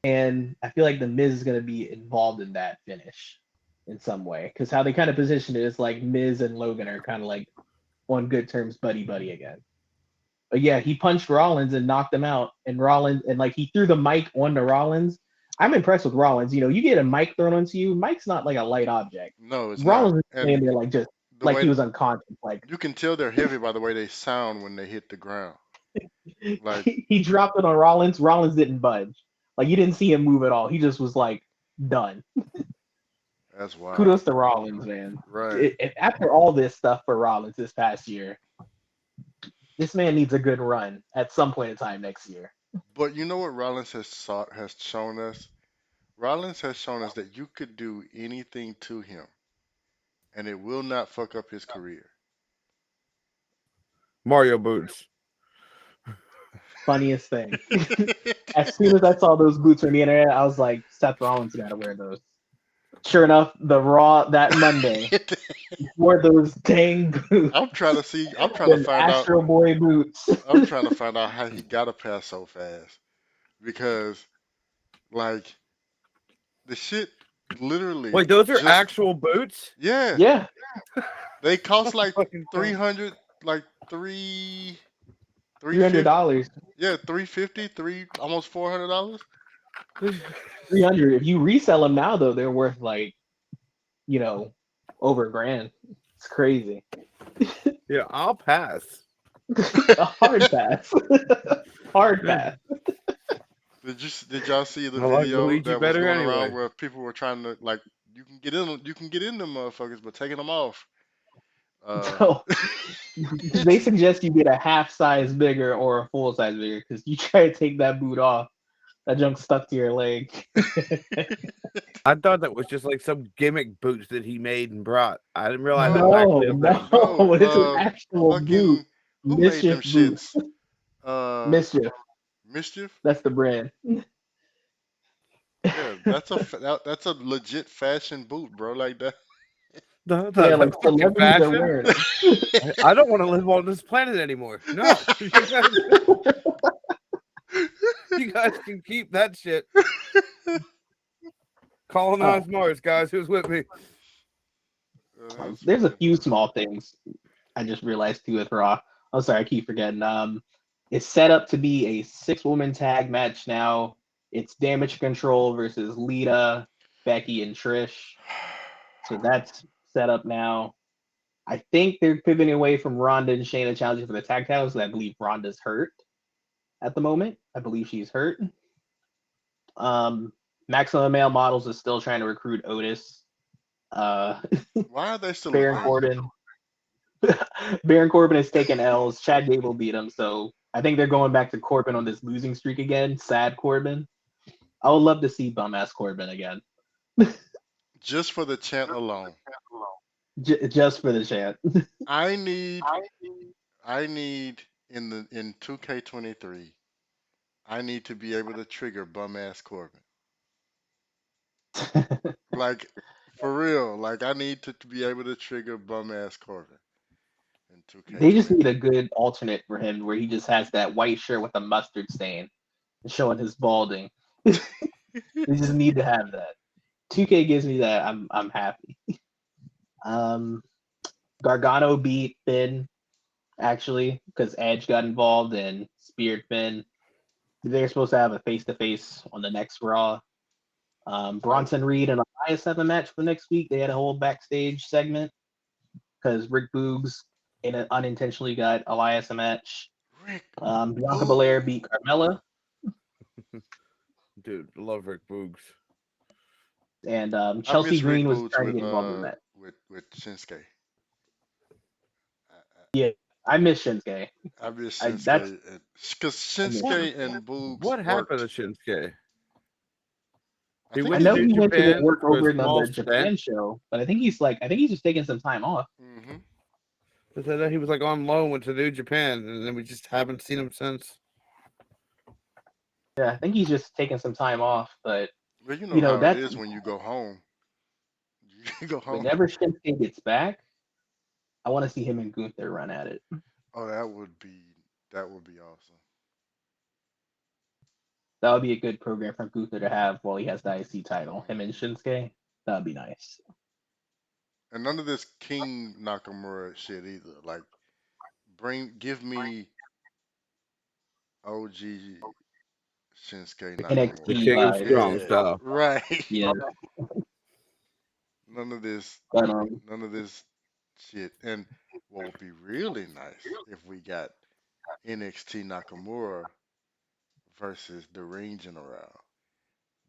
And I feel like the Miz is gonna be involved in that finish in some way. Because how they kind of positioned it is like Miz and Logan are kind of like on good terms, buddy buddy again. But yeah, he punched Rollins and knocked him out. And Rollins and like he threw the mic onto Rollins. I'm impressed with Rollins. You get a mic thrown onto you. Mic's not like a light object.
No, it's not.
Rollins was
And
standing there like just
the
like he
way
was unconscious. Like
you can tell they're heavy by the way they sound when they hit the ground. Like
he dropped it on Rollins. Rollins didn't budge. Like you didn't see him move at all. He just was like done.
That's wild.
Kudos to Rollins, man.
Right.
After all this stuff for Rollins this past year, this man needs a good run at some point in time next year.
But you know what Rollins has shown us? Rollins has shown us that you could do anything to him, and it will not fuck up his career.
Mario boots.
Funniest thing. As soon as I saw those boots on the internet, I was like, Seth Rollins got to wear those. Sure enough, the Raw that Monday wore those dang boots.
I'm trying to see. I'm trying to
The
find out.
Astro Boy boots.
I'm trying to find out how he got a pass so fast because, like, the shit literally
Wait, those are
just
actual boots?
yeah.
Yeah,
They cost like
Fucking
300, like three fifty.
$300.
Yeah, 350, almost $400.
300. If you resell them now, though, they're worth like, over a grand. It's crazy.
Yeah, I'll pass.
A hard pass. Hard pass.
Did y'all see the
I like
video
Luigi
that was
better
going
anyway.
around where people were trying to like you can get in them motherfuckers, but taking them off.
So they suggest you get a half size bigger or a full size bigger because you try to take that boot off, that junk stuck to your leg.
I thought that was just like some gimmick boots that he made and brought. I didn't realize that
No,
was actually a thing.
no,
It's an actual boot.
fucking who made them
Mischief boots.
shits?
Mischief.
Mischief.
That's the brand.
Yeah, that's a legit fashion boot, bro. Like that.
The
Yeah, like
fucking
celebrities are
fashion.
wearing them.
I don't want to live on this planet anymore. No, you guys can keep that shit. Colonize Mars, guys. Who's with me?
That's
There's a
funny.
few small things I just realized too with Raw. I'm sorry, I keep forgetting. It's set up to be a 6-woman tag match now. It's Damage Control versus Lita, Becky, and Trish. So that's set up now. I think they're pivoting away from Ronda and Shayna challenging for the tag titles. I believe Ronda's hurt at the moment. I believe she's hurt. Maximum Male Models is still trying to recruit Otis.
Why are they still a
Baron
thing?
Corbin. Baron Corbin has taken L's. Chad Gable beat him, so I think they're going back to Corbin on this losing streak again. Sad Corbin. I would love to see bum ass Corbin again,
Just for the chant alone.
just for the chant.
I need in 2K23. I need to be able to trigger bum ass Corbin. Like for real. Like I need to be able to trigger bum ass Corbin in
They just
2K23.
need a good alternate for him where he just has that white shirt with a mustard stain showing his balding. They just need to have that. 2K gives me that. I'm happy. Gargano beat Finn actually because Edge got involved and speared Finn. They're supposed to have a face-to-face on the next Raw. Bronson Reed and Elias have a match for next week. They had a whole backstage segment because Rick Boogs unintentionally got Elias a match.
Rick.
Bianca Belair beat Carmella.
Dude, love Rick Boogs.
And
I
Chelsea
miss Rick
Green was
Boots
trying to
with
get involved in that.
with Shinsuke.
Yeah, I miss Shinsuke.
I miss
that's-
Shinsuke because Shinsuke and Boogs
What happened
worked.
to Shinsuke?
I
He
think
I
went
know
to
he went to
Japan
work
for a
over in
small
the Japan
stint.
show, but I think he's just taking some time off.
hmm
But then he was like on loan, went to New Japan, and then we just haven't seen him since.
Yeah, I think he's just taking some time off, but
Well, you know
you know
how it
that's
is when you go home. You go home.
whenever Shinsuke gets back, I want to see him and Gunther run at it.
Oh, that would be awesome.
That would be a good program for Gunther to have while he has the IC title. Him and Shinsuke, that would be nice.
And none of this King Nakamura shit either. Like, give me OG Shinsuke Nakamura.
The
NXT
King of
vibes.
Strong
Yeah,
Style.
right.
Yeah,
None of this.
but
None of this shit. And what would be really nice if we got NXT Nakamura versus the Ring General.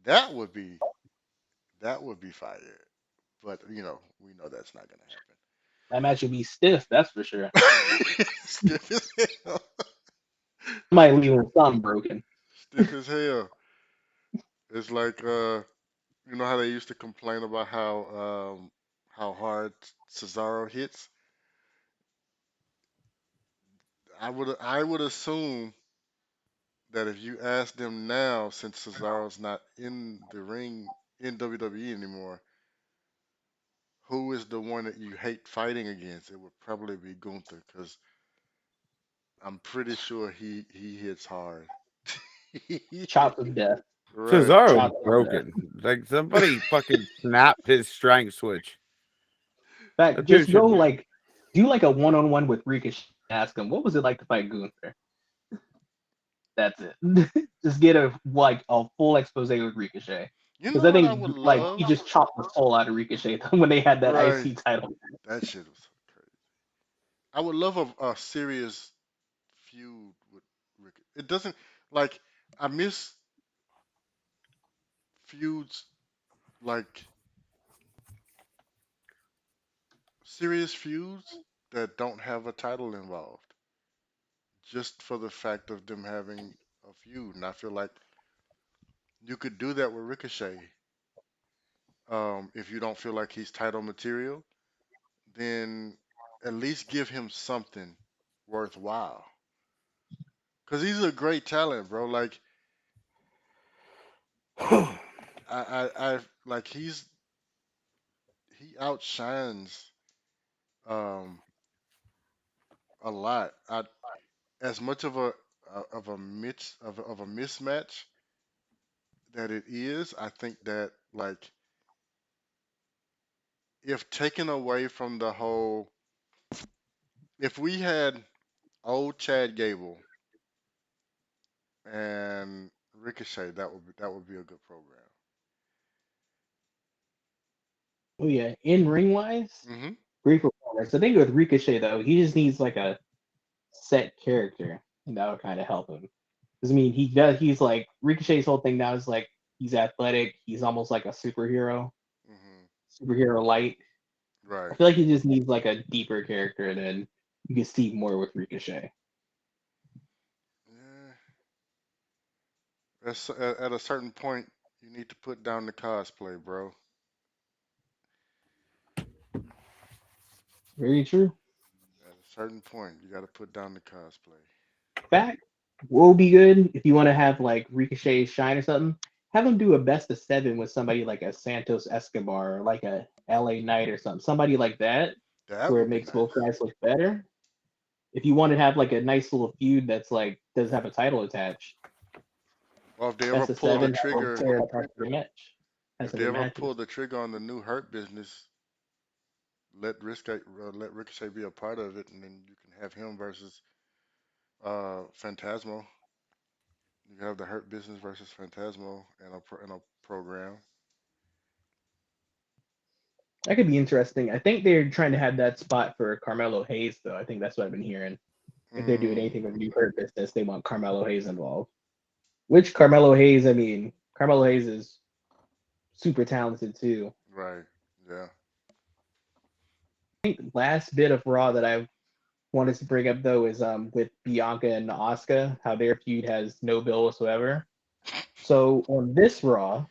That would be fire. but we know that's not gonna
That match would be stiff, that's for sure.
happen. Stiff as hell.
Might leave with something broken.
Stiff as hell. It's like you know how they used to complain about how hard Cesaro hits. I would assume that if you ask them now, since Cesaro's not in the ring in WWE anymore, who is the one that you hate fighting against, it would probably be Gunther, because I'm pretty sure he hits hard.
Chops of death.
Right.
Cesaro's
Chops of death.
broken. Like somebody fucking snapped his strength switch.
In fact,
That dude
just go
should.
like do like a one-on-one with Ricochet. Ask him what was it like to fight Gunther. That's it. Just get a full expose with Ricochet.
You
Because
know
I
what I
think
would
like he
love?
just chopped the soul out of Ricochet when they had that
Right.
IC title.
That shit was crazy. I would love a serious feud with Rick. It doesn't like I miss feuds like serious feuds that don't have a title involved, just for the fact of them having a feud. And I feel like you could do that with Ricochet. If you don't feel like he's title material, then at least give him something worthwhile. Cause he's a great talent, bro. Like I like he outshines um a lot. As much of a mismatch that it is, I think that like if taken away from the whole, if we had old Chad Gable and Ricochet, that would be a good program.
Oh yeah, in ring wise,
Hmm.
great performance. I think with Ricochet though, he just needs like a set character, and that would kind of help him. Because I mean, he does. He's like Ricochet's whole thing now is like he's athletic. He's almost like a superhero,
Hmm.
superhero light. I
Right.
feel like he just needs like a deeper character, and then you can see more with Ricochet.
Yeah. At a certain point, you need to put down the cosplay, bro.
Very true.
At a certain point, you got to put down the cosplay.
Back will be good if you want to have like Ricochet shine or something. Have him do a best of seven with somebody like a Santos Escobar or like a LA Knight or something. Somebody like that,
That
where it
would be
makes
nice.
both guys look better. If you want to have like a nice little feud that's like doesn't have a title attached,
Well, if they ever
best of
pull the
seven, have them
trigger,
tear it apart for the match.
if
That's
they
the
ever pull
matches.
the trigger on the new Hurt business, let Ricochet be a part of it, and then you can have him versus Phantasmo. You can have the Hurt business versus Phantasmo in a program.
That could be interesting. I think they're trying to have that spot for Carmelo Hayes, though. I think that's what I've been hearing. If they're doing
Mm,
anything with new Hurt business, they want Carmelo Hayes involved. Which Carmelo Hayes, I mean, Carmelo Hayes is super talented too.
right. Yeah.
I think last bit of Raw that I wanted to bring up though is with Bianca and Asuka, how their feud has no bill whatsoever. So on this Raw,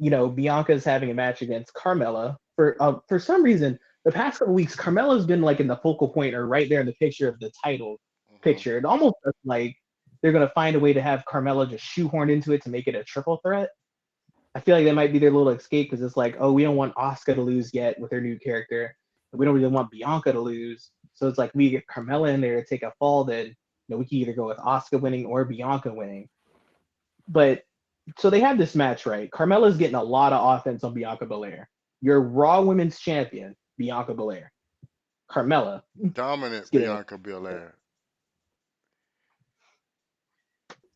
Bianca's having a match against Carmella. For some reason, the past couple weeks, Carmella's been like in the focal point or right there in the picture of the title
Hmm.
picture. It almost looks like they're gonna find a way to have Carmella just shoehorned into it to make it a triple threat. I feel like that might be their little escape because it's like, oh, we don't want Asuka to lose yet with her new character. We don't really want Bianca to lose. So it's like we get Carmella in there to take a fall, then we can either go with Asuka winning or Bianca winning. But so they have this match, right? Carmella's getting a lot of offense on Bianca Belair. Your Raw Women's Champion, Bianca Belair. Carmella is
Dominant
getting,
Bianca Belair.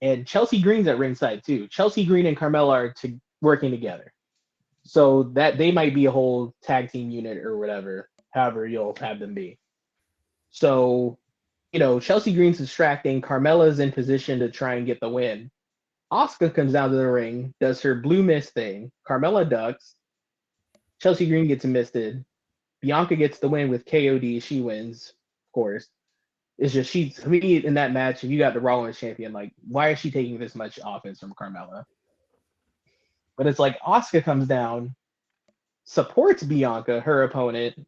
and Chelsea Green's at ringside too. Chelsea Green and Carmella are working together. So that they might be a whole tag team unit or whatever, however you'll have them be. So, Chelsea Green's distracting. Carmella's in position to try and get the win. Asuka comes down to the ring, does her blue mist thing. Carmella ducks. Chelsea Green gets enlisted. Bianca gets the win with KOD. She wins, of course. It's just she to me in that match. If you got the Raw Women's Champion, like why is she taking this much offense from Carmella? But it's like Asuka comes down, supports Bianca, her opponent,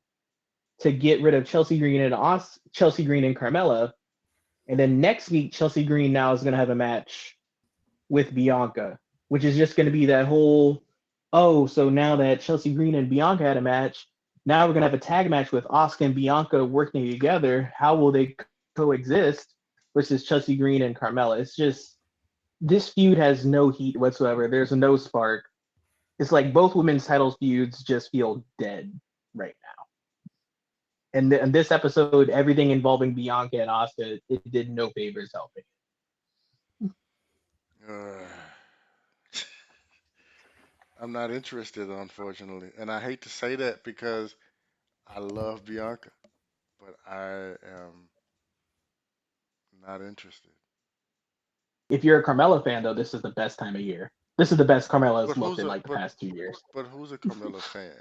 to get rid of Chelsea Green and Chelsea Green and Carmella. And then next week, Chelsea Green now is going to have a match with Bianca, which is just going to be that whole, oh, so now that Chelsea Green and Bianca had a match, now we're going to have a tag match with Asuka and Bianca working together. How will they coexist versus Chelsea Green and Carmella? It's just, this feud has no heat whatsoever. There's no spark. It's like both women's titles feuds just feel dead right now. And in this episode, everything involving Bianca and Asuka, it did no favors helping.
Uh, I'm not interested, unfortunately, and I hate to say that because I love Bianca, but I am not interested.
If you're a Carmella fan, though, this is the best time of year. This is the best Carmella
But
has looked
who's
in
a
like the past 2 years.
but who's a Carmella fan?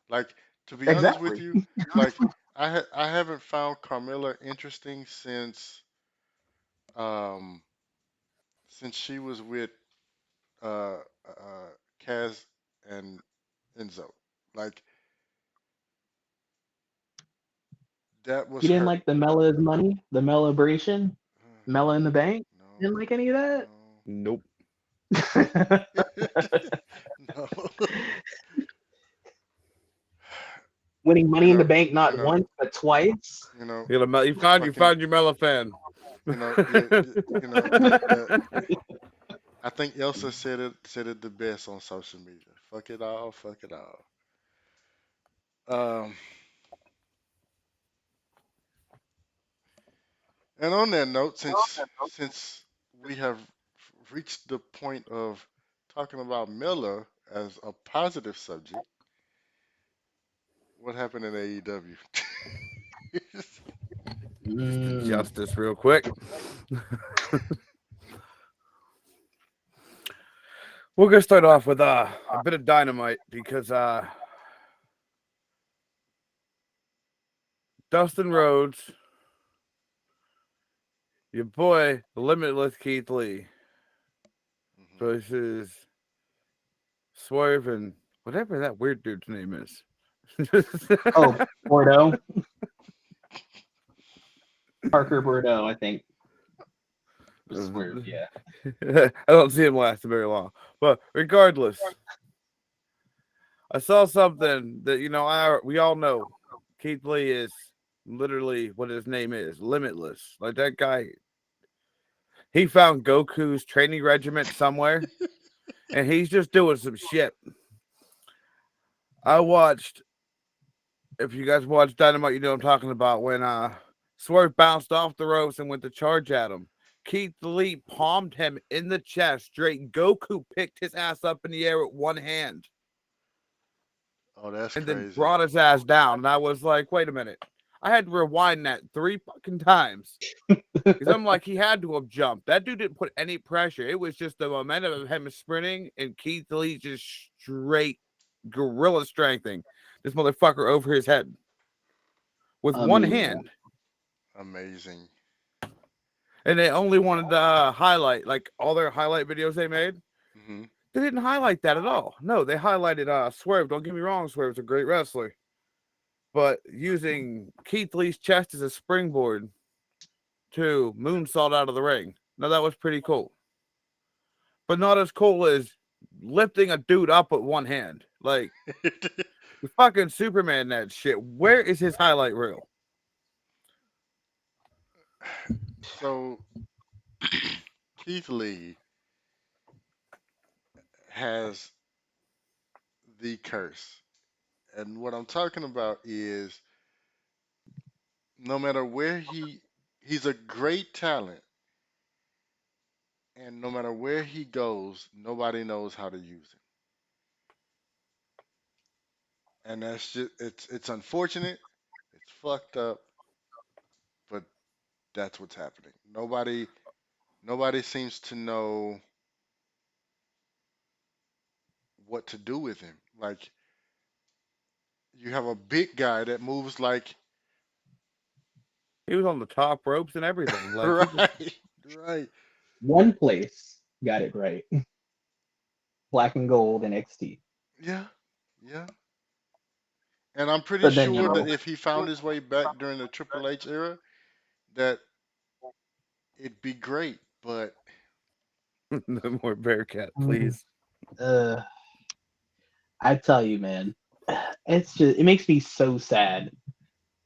Like, to be honest with
Exactly.
you, like I haven't found Carmella interesting um since she was with Kaz and Enzo. Like that was
You didn't
her.
like the Mella is money, the Mellabration, Mella in the bank.
No,
Didn't like any of that.
Nope.
no,
Winning
you
Money in the
know,
Bank
you
not
know,
once but twice.
you know,
You
fucking,
found your Mela fan.
I think Elsa said it the best on social media. Fuck it all, fuck it all. Um, and on that note, since we have reached the point of talking about Miller as a positive subject, what happened in AEW?
Just
Mm.
adjust this real quick. We're gonna start off with a bit of dynamite because Dustin Rhodes, your boy, the Limitless Keith Lee,
Mhm.
versus Swerve and whatever that weird dude's name is.
Oh, Bordeaux, Parker Bordeaux, I think. Was Swerve, yeah.
I don't see him last very long. But regardless, I saw something that we all know. Keith Lee is literally what his name is, limitless. Like that guy, he found Goku's training regiment somewhere, and he's just doing some shit. I watched. If you guys watch Dynamite, you know what I'm talking about. When Swerve bounced off the ropes and went to charge at him, Keith Lee palmed him in the chest. Straight Goku picked his ass up in the air with one hand
Oh, that's
and then
crazy.
brought his ass down. And I was like, wait a minute. I had to rewind that 3 fucking times. Because I'm like, he had to have jumped. That dude didn't put any pressure. It was just the momentum of him sprinting and Keith Lee just straight gorilla strengthening this motherfucker over his head with one
Amazing.
hand.
Amazing.
And they only wanted to highlight, like all their highlight videos they made.
Hmm.
They didn't highlight that at all. No, they highlighted Swerve. Don't get me wrong, Swerve's a great wrestler. But using Keith Lee's chest as a springboard to moonsault out of the ring. Now that was pretty cool. But not as cool as lifting a dude up with one hand. Like fucking Superman that shit. Where is his highlight reel?
So Keith Lee has the curse. And what I'm talking about is no matter where he's a great talent, and no matter where he goes, nobody knows how to use him. And that's just it's unfortunate, it's fucked up, but that's what's happening. Nobody seems to know what to do with him. Like You have a big guy that moves like
He was on the top ropes and everything. Like he just
right, right.
One place got it right. Black and gold and XT.
Yeah, yeah. And I'm pretty
But then,
sure that if he found his way back during the Triple H era, that it'd be great. But
no more Bearcat,
mm,
please.
uh, I tell you, man, it makes me so sad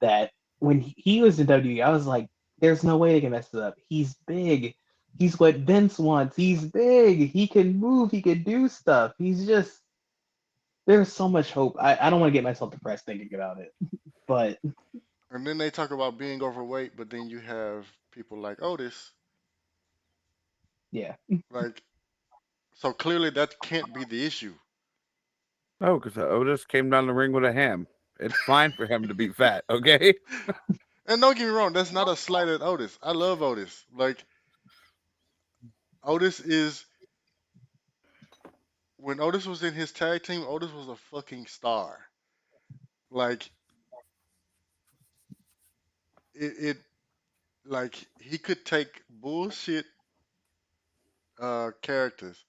that when he was in WWE, I was like, there's no way they can mess it up. He's big. He's what Vince wants. He's big. He can move. He can do stuff. He's just there's so much hope. I don't want to get myself depressed thinking about it, but
and then they talk about being overweight, but then you have people like Otis,
yeah,
like so clearly that can't be the issue.
Oh, because Otis came down the ring with a ham. It's fine for him to be fat, okay?
And don't get me wrong, that's not a slight at Otis. I love Otis. Like Otis is when Otis was in his tag team, Otis was a fucking star. Like it like he could take bullshit characters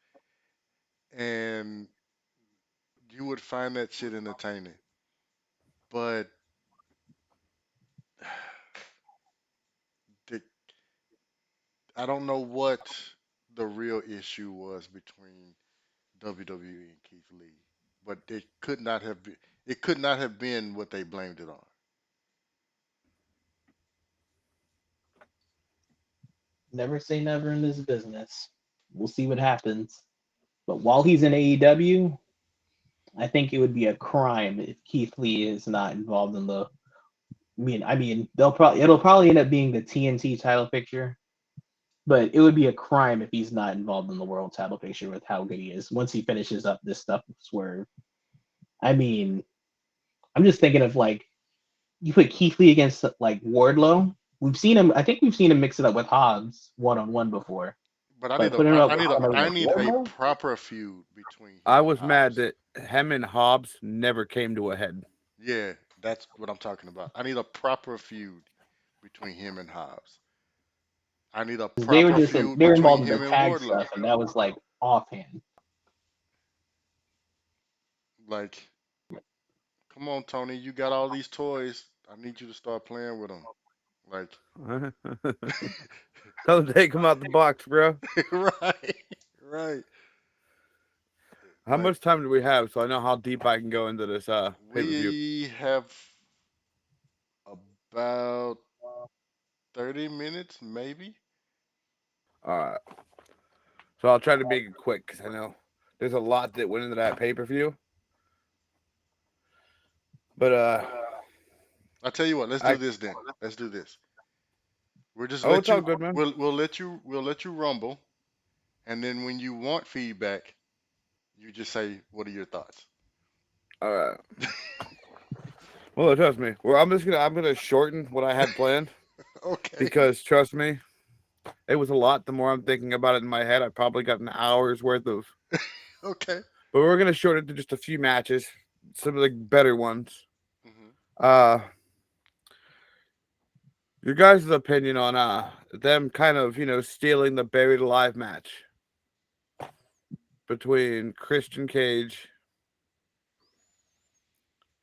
and you would find that shit entertaining. But the, I don't know what the real issue was between WWE and Keith Lee, but it could not have been what they blamed it on.
never say never in this business. We'll see what happens. But while he's in AEW, I think it would be a crime if Keith Lee is not involved in the. I mean, it'll probably end up being the TNT title picture, but it would be a crime if he's not involved in the world title picture with how good he is once he finishes up this stuff with Swerve. I mean, I'm just thinking of like you put Keith Lee against like Wardlow. We've seen him. I think we've seen him mix it up with Hobbs one on one before,
But I need
but
a
putting him
I,
up
I
with
need a
somebody
I
like
need a
Wardlow,
proper feud between
I
him and
was mad
Hobbs.
that him and Hobbs never came to a head.
Yeah, that's what I'm talking about. I need a proper feud between him and Hobbs. I need a
because they were
proper
just
feud
they were
between
involved in
him
the
and
tag
Wardlow.
stuff, and that was like offhand.
Like, come on, Tony, you got all these toys. I need you to start playing with them. Like,
Tell him to take him out the box, bro.
right, right.
How
Like,
much time do we have so I know how deep I can go into this pay per view?
we have about 30 minutes, maybe.
All right. So I'll try to make it quick because I know there's a lot that went into that pay per view. But
I'll tell you what. Let's do
I
this then. Let's do this. We'll just
oh,
let
it's all
you.
good, man.
We'll let you rumble, and then when you want feedback, you just say, "What are your thoughts?"
All right. Well, trust me. Well, I'm gonna shorten what I had planned
Okay.
because trust me, it was a lot. The more I'm thinking about it in my head, I probably got an hour's worth of.
Okay.
But we're gonna shorten it to just a few matches, some of the better ones.
Hmm.
Uh, your guys' opinion on them kind of stealing the buried alive match between Christian Cage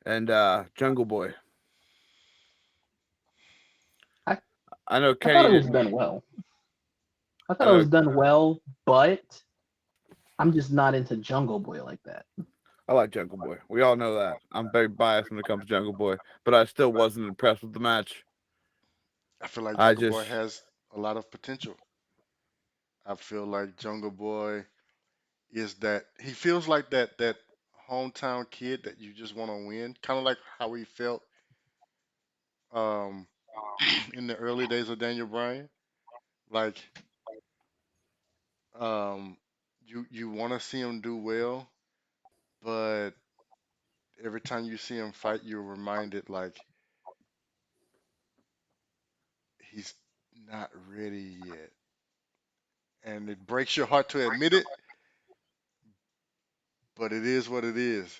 and Jungle Boy.
I,
I know
I thought
Kenny
it was
didn't.
done well. I
I
thought it
know
was done well, but I'm just not into Jungle Boy like that.
I like Jungle Boy. We all know that. I'm very biased when it comes to Jungle Boy, but I still wasn't impressed with the match.
I feel like
I
Jungle Boy
just
has a lot of potential. I feel like Jungle Boy is that he feels like that hometown kid that you just want to win, kind of like how he felt um, in the early days of Daniel Bryan. Like um, you want to see him do well, but every time you see him fight, you're reminded like he's not ready yet, and it breaks your heart to admit it, but it is what it is.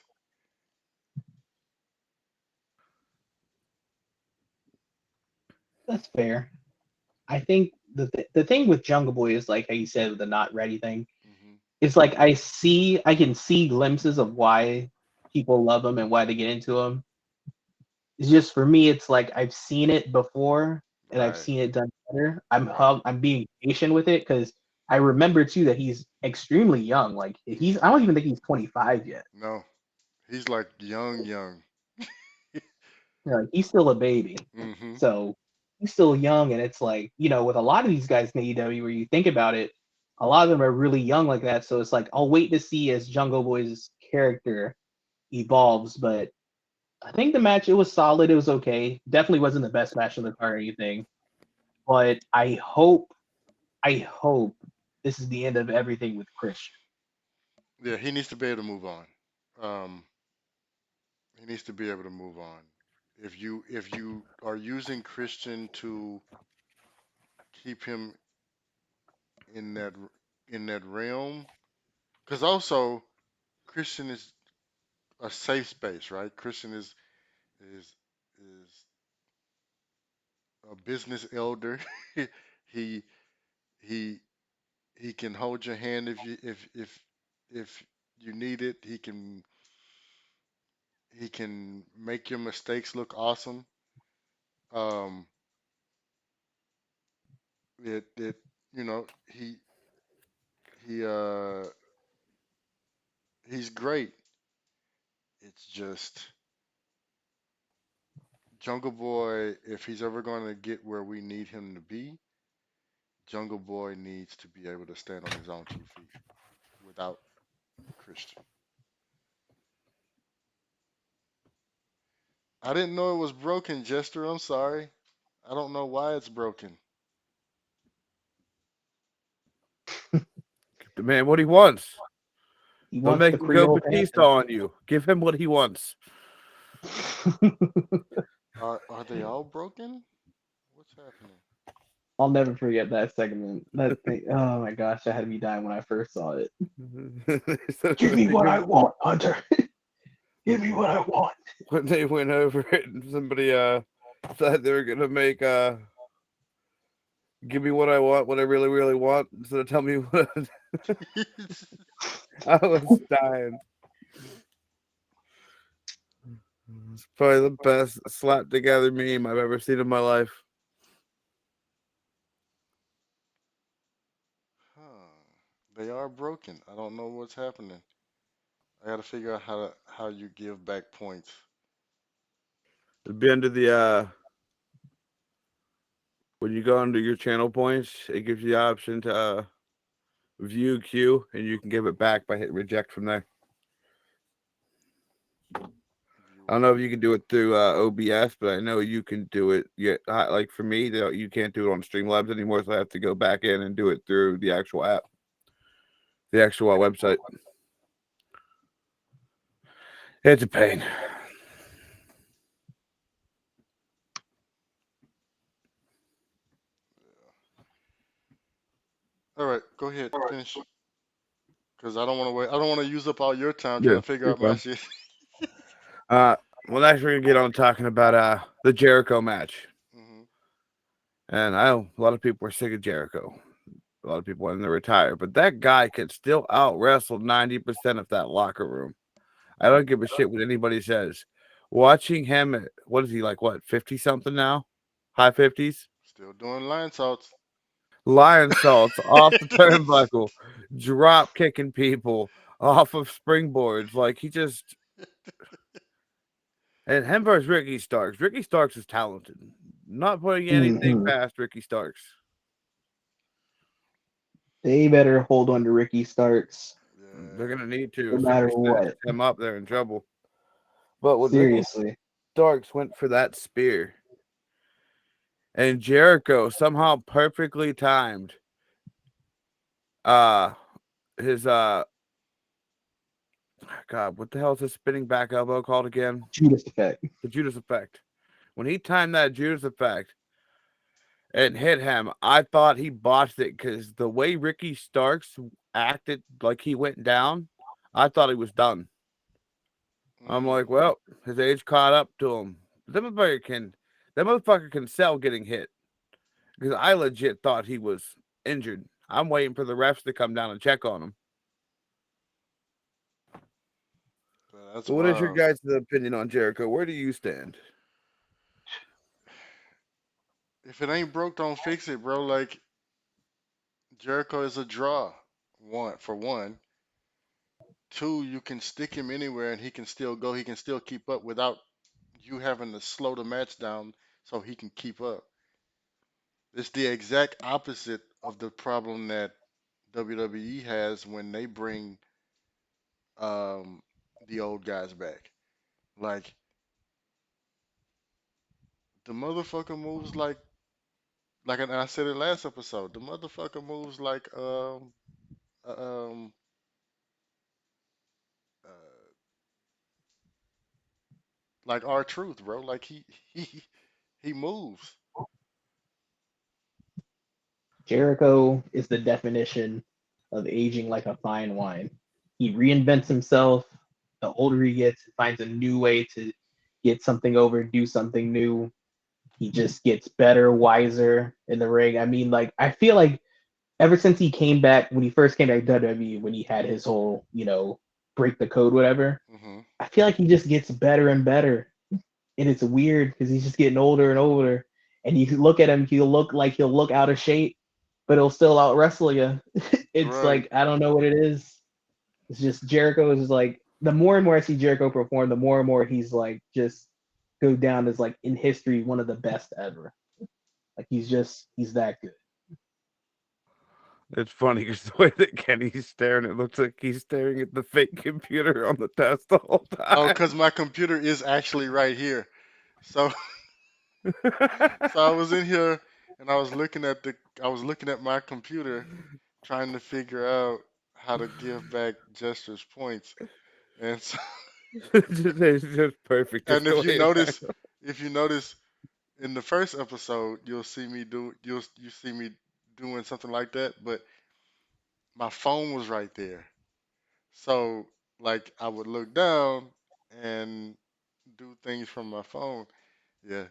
That's fair. I think the thing with Jungle Boy is like how you said with the not ready thing.
Hmm.
It's like I can see glimpses of why people love him and why they get into him. It's just for me, it's like I've seen it before and I've
Right.
seen it done better.
Right.
I'm being patient with it because I remember too that he's extremely young. Like
Hmm.
I don't even think he's 25 yet.
No, he's like young, young.
You know, like, he's still a baby.
Hmm.
So he's still young, and it's like, with a lot of these guys in AEW, where you think about it, a lot of them are really young like that. So it's like I'll wait to see as Jungle Boy's character evolves. But I think the match, it was solid. It was okay. Definitely wasn't the best match on the card or anything. But I hope this is the end of everything with Christian.
Yeah, he needs to be able to move on. Um, he needs to be able to move on. If you are using Christian to keep him in that realm, because also Christian is a safe space, right? Christian is a business elder. he he he can hold your hand if you need it. He can make your mistakes look awesome. Um, it you know he he's great. It's just Jungle Boy. If he's ever going to get where we need him to be, Jungle Boy needs to be able to stand on his own 2 feet without Christian. I didn't know it was broken, Jester. I'm sorry. I don't know why it's broken.
The man what he wants.
He
Don't
wants
make
the
him go
Creole
Batista
Panther.
on you. Give him what he wants.
Are they all broken? What's happening?
I'll never forget that segment. That thing. Oh my gosh, I had me dying when I first saw it. Give me what I want, Hunter. Give me what I want.
When they went over it and somebody said they were gonna make give me what I want, what I really, really want, instead of tell me what I was dying. It's probably the best slap together meme I've ever seen in my life.
Huh. They are broken. I don't know what's happening. I got to figure out how you give back points.
It'd be under the when you go under your channel points, it gives you the option to view queue and you can give it back by hitting reject from there. I don't know if you can do it through OBS, but I know you can do it. Yeah, like for me, you can't do it on Streamlabs anymore, so I have to go back in and do it through the actual app, the actual website. It's a pain.
All right, go ahead, finish. Cause I don't want to wait. I don't want to use up all your time trying
Yeah,
to figure
you're
out my
fine.
shit.
Well, next we're gonna get on talking about the Jericho match,
Hmm.
and I know a lot of people are sick of Jericho. A lot of people wanting to retire, but that guy can still out wrestle 90% of that locker room. I don't give a shit what anybody says. Watching him, what is he like? What 50 something now? High 50s.
Still doing line salts.
Lion salts off the turnbuckle, drop kicking people off of springboards. Like he just and him versus Ricky Starks. Ricky Starks is talented. Not putting anything
Mhm.
past Ricky Starks.
They better hold on to Ricky Starks
They're
Yeah.
gonna need to.
no
If
matter
somebody snatches
what.
him up, they're in trouble. But when Ricky
Seriously.
Starks went for that spear, and Jericho somehow perfectly timed uh his God, what the hell is his spinning back elbow called again?
Judas effect.
The Judas effect. When he timed that Judas effect and hit him, I thought he botched it because the way Ricky Starks acted like he went down, I thought he was done. I'm
Mm.
like, well, his age caught up to him. That motherfucker can sell getting hit. because I legit thought he was injured. I'm waiting for the refs to come down and check on him.
That's
But what is your
wild.
guys' opinion on Jericho? Where do you stand?
If it ain't broke, don't fix it, bro. Like Jericho is a draw. One for one. Two, you can stick him anywhere and he can still go. He can still keep up without you having to slow the match down so he can keep up. It's the exact opposite of the problem that WWE has when they bring um, the old guys back. Like the motherfucker moves like I said in last episode. The motherfucker moves uh, um uh, like our truth, bro. Like he he moves.
Jericho is the definition of aging like a fine wine. He reinvents himself. The older he gets, he finds a new way to get something over, do something new. He just gets better, wiser in the ring. I mean, like, I feel like ever since he came back, when he first came back to WWE, when he had his whole, break the code, whatever,
Hmm.
I feel like he just gets better and better. And it's weird because he's just getting older and older. And you look at him, he'll look out of shape, but he'll still out wrestle you. It's
Right.
like I don't know what it is. It's just Jericho is like the more and more I see Jericho perform, the more and more he's like just go down as like in history one of the best ever. Like he's that good.
It's funny because the way that Kenny's staring, it looks like he's staring at the fake computer on the desk the whole
Oh,
time.
cause my computer is actually right here. So so I was in here and I was looking at my computer trying to figure out how to give back gestures points. And so,
It's just perfect,
and
just the way it's
if you notice in the first episode, you'll see me doing something like that, but my phone was right there. So like I would look down and do things from my phone. Yeah.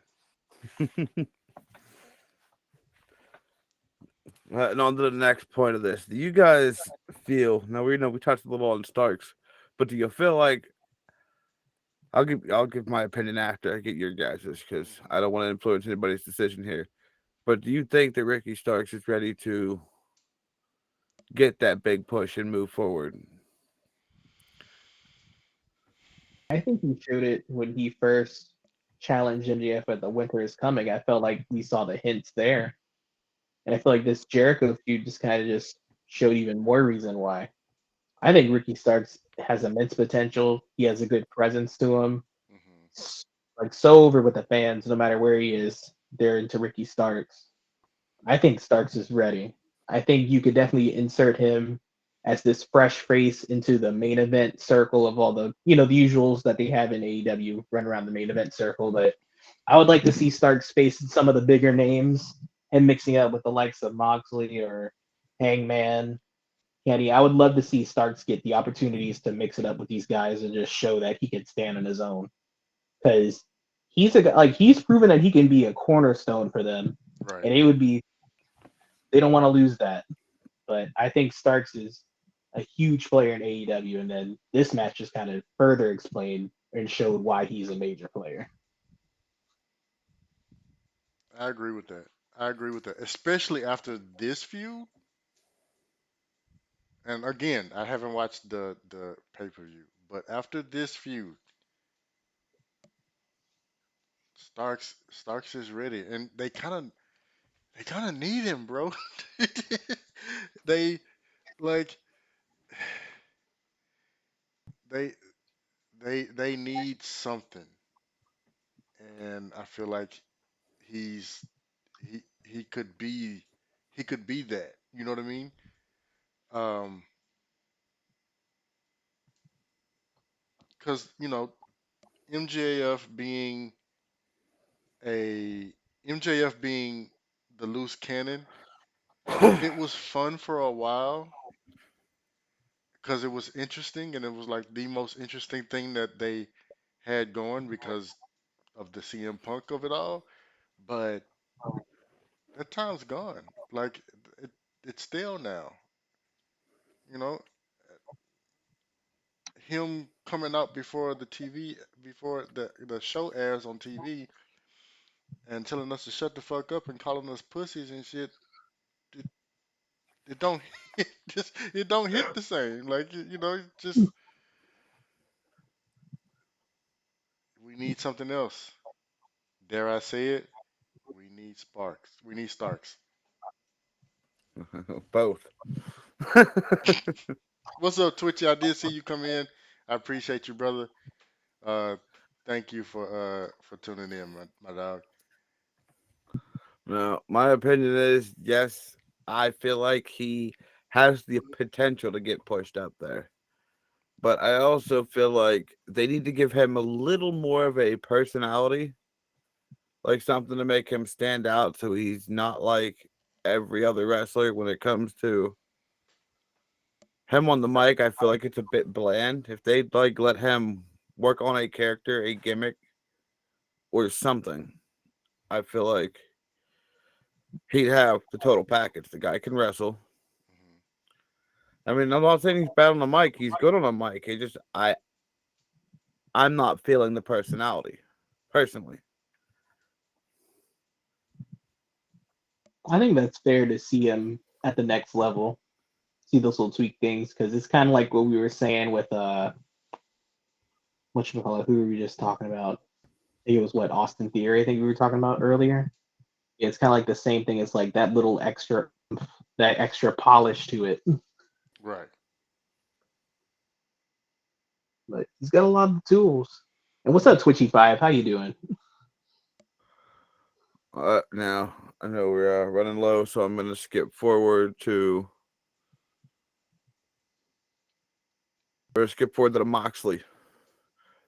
And on to the next point of this. Do you guys feel now we know we touched a little on Starks, but do you feel like I'll give my opinion after I get your guys's because
Hmm.
I don't want to influence anybody's decision here. But do you think that Ricky Starks is ready to get that big push and move forward?
I think he showed it when he first challenged MJF at the Winter is Coming. I felt like we saw the hints there. And I feel like this Jericho feud just kind of just showed even more reason why. I think Ricky Starks has immense potential. He has a good presence to him.
Hmm.
Like so over with the fans, no matter where he is, they're into Ricky Starks. I think Starks is ready. I think you could definitely insert him as this fresh face into the main event circle of all the usuals that they have in AEW run around the main event circle. But I would like to see Starks face some of the bigger names and mixing it up with the likes of Moxley or Hangman, Kenny. I would love to see Starks get the opportunities to mix it up with these guys and just show that he can stand on his own because he's proven that he can be a cornerstone for them,
Right.
and it would be they don't want to lose that. But I think Starks is a huge player in AEW, and then this match just kind of further explained and showed why he's a major player.
I agree with that. I agree with that, especially after this feud. And again, I haven't watched the pay per view, but after this feud, Starks is ready, and they kind of need him, bro. they like they they need something, and I feel like he's he he could be that. You know what I mean? Um, because MJF being a MJF being the loose cannon, it was fun for a while because it was interesting and it was like the most interesting thing that they had going because of the CM Punk of it all. But That time's gone. Like it, it's stale now. You know, him coming out before the TV, before the show airs on TV, and telling us to shut the fuck up and calling us pussies and shit. It, it don't it don't hit the same. Like it's just we need something else. Dare I say it? We need Sparks. We need Starks.
Both.
What's up, Twitchy? I did see you come in. I appreciate you, brother. Uh, thank you for tuning in, my dog.
No, my opinion is yes. I feel like he has the potential to get pushed up there, but I also feel like they need to give him a little more of a personality, like something to make him stand out, so he's not like every other wrestler when it comes to him on the mic. I feel like it's a bit bland. If they like let him work on a character, a gimmick, or something, I feel like he'd have the total package. The guy can wrestle.
Hmm.
I mean, I'm not saying he's bad on the mic. He's good on the mic. He just I'm not feeling the personality personally.
I think that's fair to see him at the next level. See those little tweak things because it's kind of like what we were saying with what you call it? Who were we just talking about? I think it was what Austin Theory. I think we were talking about earlier. Yeah, it's kind of like the same thing. It's like that little extra, that extra polish to it.
Right.
But he's got a lot of tools. And what's up, Twitchy Five? How you doing?
Now I know we're running low, so I'm gonna skip forward to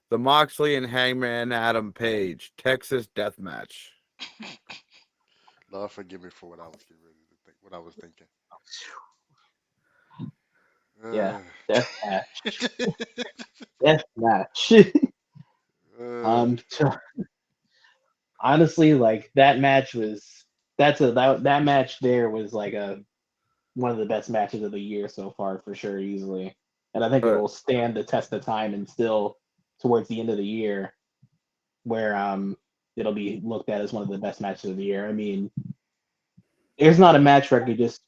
the Moxley and Hangman Adam Page Texas Death Match.
Lord, forgive me for what I was getting ready to think. What I was thinking.
Yeah,
Uh,
death match. Death match.
uh,
um, honestly, like that match was that match there was like a one of the best matches of the year so far for sure, easily. And I think
Uh,
it'll stand the test of time and still towards the end of the year where it'll be looked at as one of the best matches of the year. I mean, there's not a match where I could just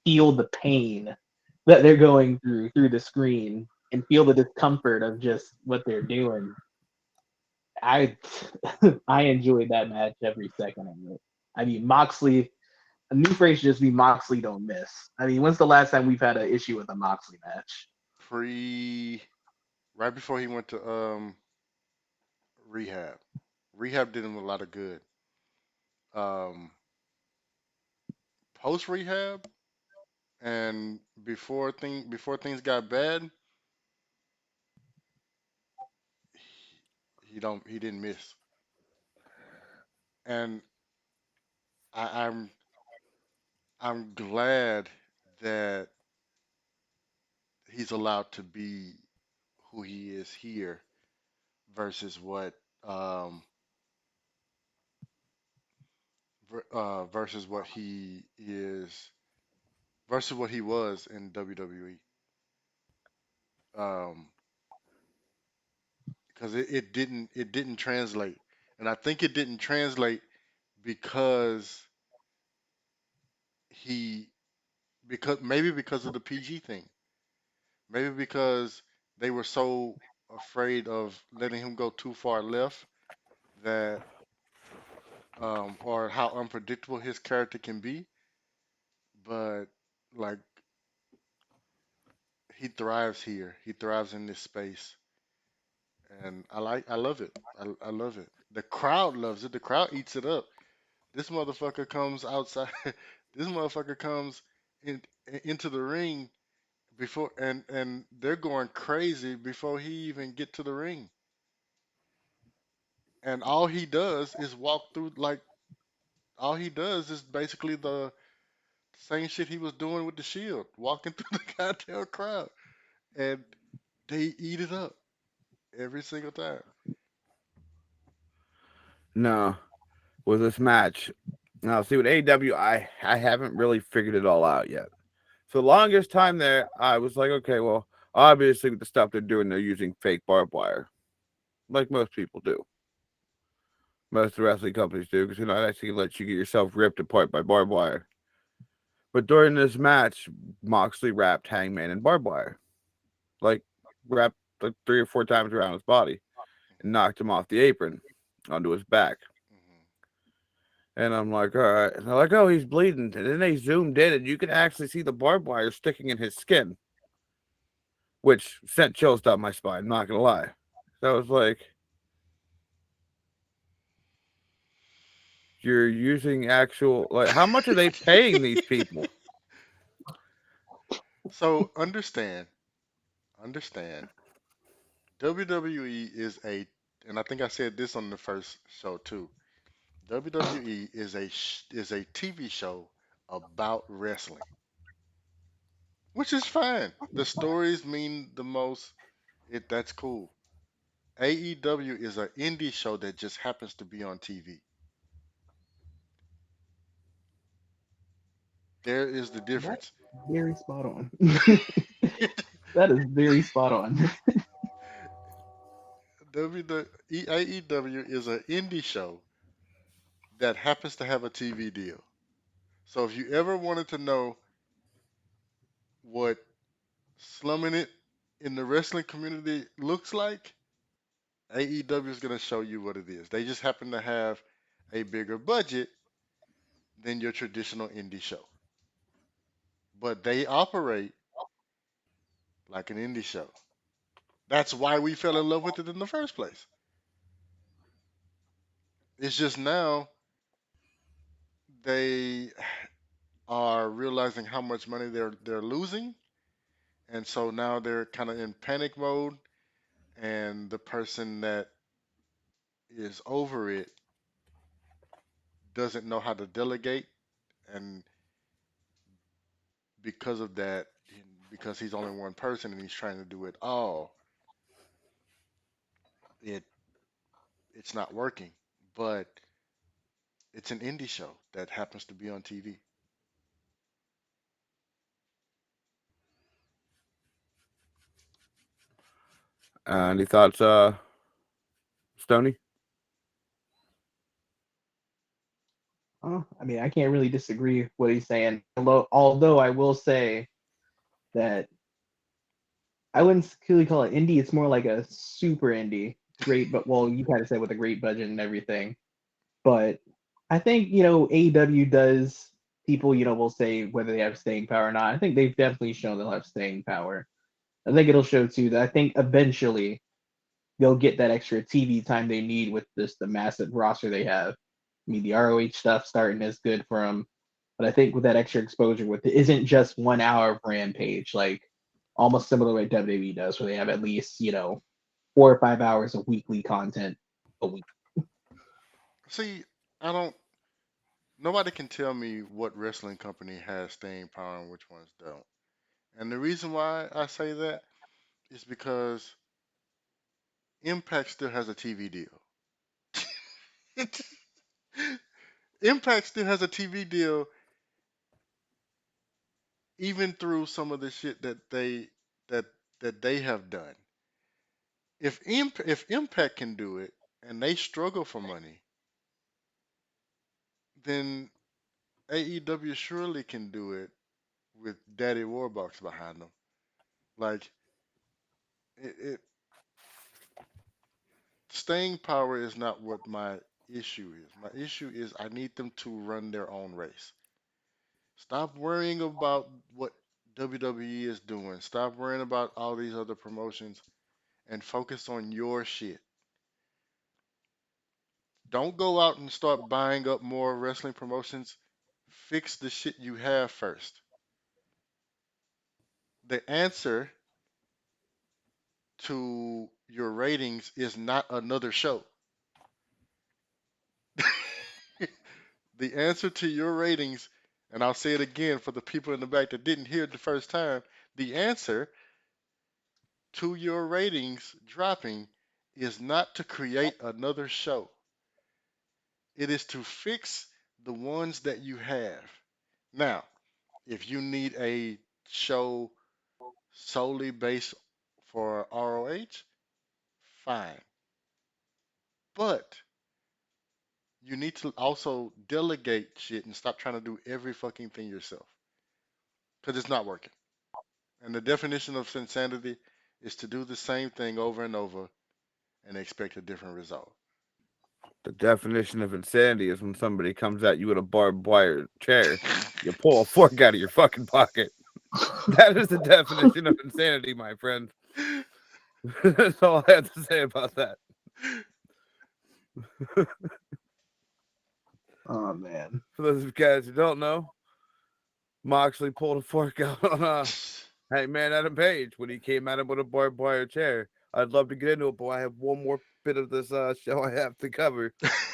feel the pain that they're going through the screen and feel the discomfort of just what they're doing. I I enjoyed that match every second of it. I mean, Moxley. A new phrase should just be Moxley don't miss. I mean, when's the last time we've had an issue with a Moxley match?
pre right before he went to rehab. Rehab did him a lot of good. Um, Post rehab and before things got bad, he didn't miss. And I, I'm glad that he's allowed to be who he is here versus um versus what he is versus what he was in WWE. Um, because it didn't translate, and I think it didn't translate because he because of the PG thing, maybe because they were so afraid of letting him go too far left that or how unpredictable his character can be, but like he thrives here. He thrives in this space, and I love it. I love it. The crowd loves it. The crowd eats it up. This motherfucker comes outside. This motherfucker comes in into the ring before, and they're going crazy before he even get to the ring. And all he does is walk through like all he does is basically the same shit he was doing with the Shield, walking through the goddamn crowd, and they eat it up every single time.
no, with this match, Now, see, with AEW, I haven't really figured it all out yet. For the longest time there, I was like, okay, well, obviously with the stuff they're doing, they're using fake barbed wire, like most people do. Most of the wrestling companies do, because you're not actually gonna let you get yourself ripped apart by barbed wire. But during this match, Moxley wrapped Hangman in barbed wire, like wrapped like 3 or 4 times around his body, and knocked him off the apron onto his back.
Mhm.
And I'm like, all right. And they're like, oh, he's bleeding. And then they zoomed in, and you could actually see the barbed wire sticking in his skin, which sent chills down my spine. Not gonna lie. So I was like, you're using actual like, how much are they paying these people?
So understand. WWE is a, and I think I said this on the first show too. WWE is a TV show about wrestling, which is fine. The stories mean the most. That's cool. AEW is an indie show that just happens to be on TV. There is the
That's
difference.
very spot on. That is very spot on.
AEW is an indie show that happens to have a TV deal. So if you ever wanted to know what slumming it in the wrestling community looks like, AEW is going to show you what it is. They just happen to have a bigger budget than your traditional indie show, but they operate like an indie show. That's why we fell in love with it in the first place. It's just now they are realizing how much money they're losing, and so now they're kind of in panic mode. And the person that is over it doesn't know how to delegate, and because of that, because he's only one person and he's trying to do it all, it it's not working. But it's an indie show that happens to be on TV.
Any thoughts, Stony?
I mean, I can't really disagree with what he's saying. Although I will say that I wouldn't really call it indie. It's more like a super indie. Great, but well, you kind of said with a great budget and everything. But I think AEW does. People will say whether they have staying power or not. I think they've definitely shown they'll have staying power. I think it'll show too that I think eventually they'll get that extra TV time they need with this the massive roster they have. I mean, the ROH stuff starting is good for them, but I think with that extra exposure, with it isn't just 1 hour of Rampage, like almost similar to what WWE does, where they have at least 4 or 5 hours of weekly content a week.
See, I don't. Nobody can tell me what wrestling company has staying power and which ones don't. And the reason why I say that is because Impact still has a TV deal. Impact still has a TV deal even through some of the shit that that they have done. If Impact can do it and they struggle for money, then AEW surely can do it with Daddy Warbucks behind them. Like it staying power is not what my issue is. My issue is I need them to run their own race. Stop worrying about what WWE is doing. Stop worrying about all these other promotions and focus on your shit. Don't go out and start buying up more wrestling promotions. Fix the shit you have first. The answer to your ratings is not another show. The answer to your ratings, and I'll say it again for the people in the back that didn't hear it the first time, the answer to your ratings dropping is not to create another show. It is to fix the ones that you have. Now, if you need a show solely based for ROH, fine. But you need to also delegate shit and stop trying to do every fucking thing yourself because it's not working. And the definition of insanity is to do the same thing over and over and expect a different result.
The definition of insanity is when somebody comes at you with a barbed wire chair, you pull a fork out of your fucking pocket. That is the definition of insanity, my friend. That's all I have to say about that.
Oh man.
For those of you guys who don't know, Moxley pulled a fork out on Hangman Adam Page when he came at him with a barbed wire chair. I'd love to get into it, but I have one more bit of this show I have to cover.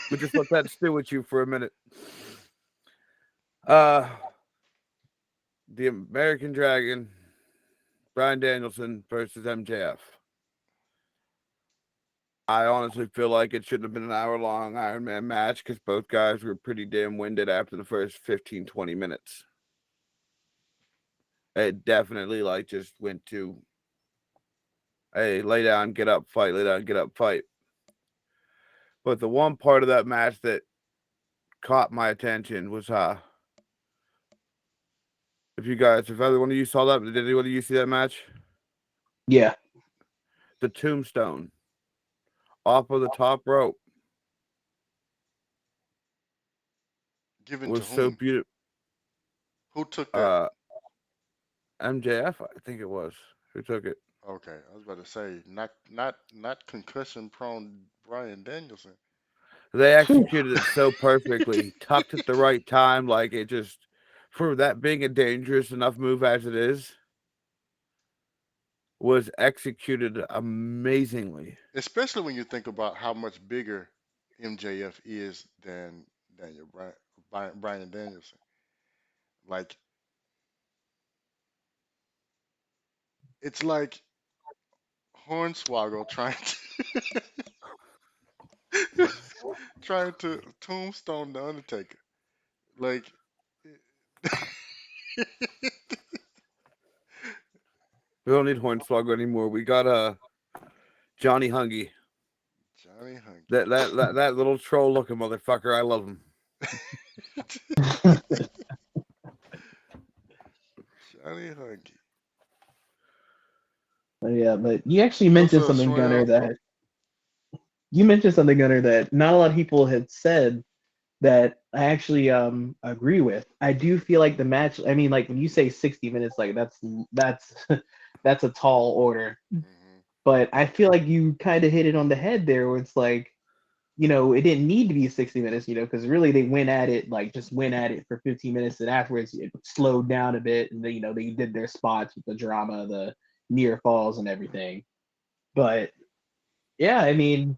But just let that stew with you for a minute. The American Dragon, Bryan Danielson versus MJF. I honestly feel like it shouldn't have been an hour-long Iron Man match because both guys were pretty damn winded after the first 15, 20 minutes. It definitely just went to, hey, lay down, get up, fight, lay down, get up, fight. But the one part of that match that caught my attention was if either one of you saw that, did anyone of you see that match?
Yeah.
The tombstone off of the top rope
Given to
was so
whom?
beautiful.
Who took that?
MJF, I think it was. Who took it?
Okay, I was about to say not concussion prone Brian Danielson.
They executed it so perfectly, tucked at the right time, like it just for that being a dangerous enough move as it is, was executed amazingly.
Especially when you think about how much bigger MJF is than Daniel Brian Danielson. Like it's like Hornswoggle trying to tombstone the Undertaker. Like
We don't need Hornswoggle anymore. We got Johnny Hungy.
Johnny Hunky.
That little troll looking motherfucker. I love him.
Johnny Hunky.
Yeah, but you actually
What's
mentioned
up,
something, Gunner,
Swell?
that not a lot of people had said that I actually agree with. I do feel like the match, I mean, like when you say 60 minutes, like that's that's a tall order.
Hmm.
But I feel like you kind of hit it on the head there where it's like, it didn't need to be 60 minutes, because really they went at it, like just went at it for 15 minutes, and afterwards it slowed down a bit, and they did their spots with the drama, the near falls and everything. But yeah, I mean,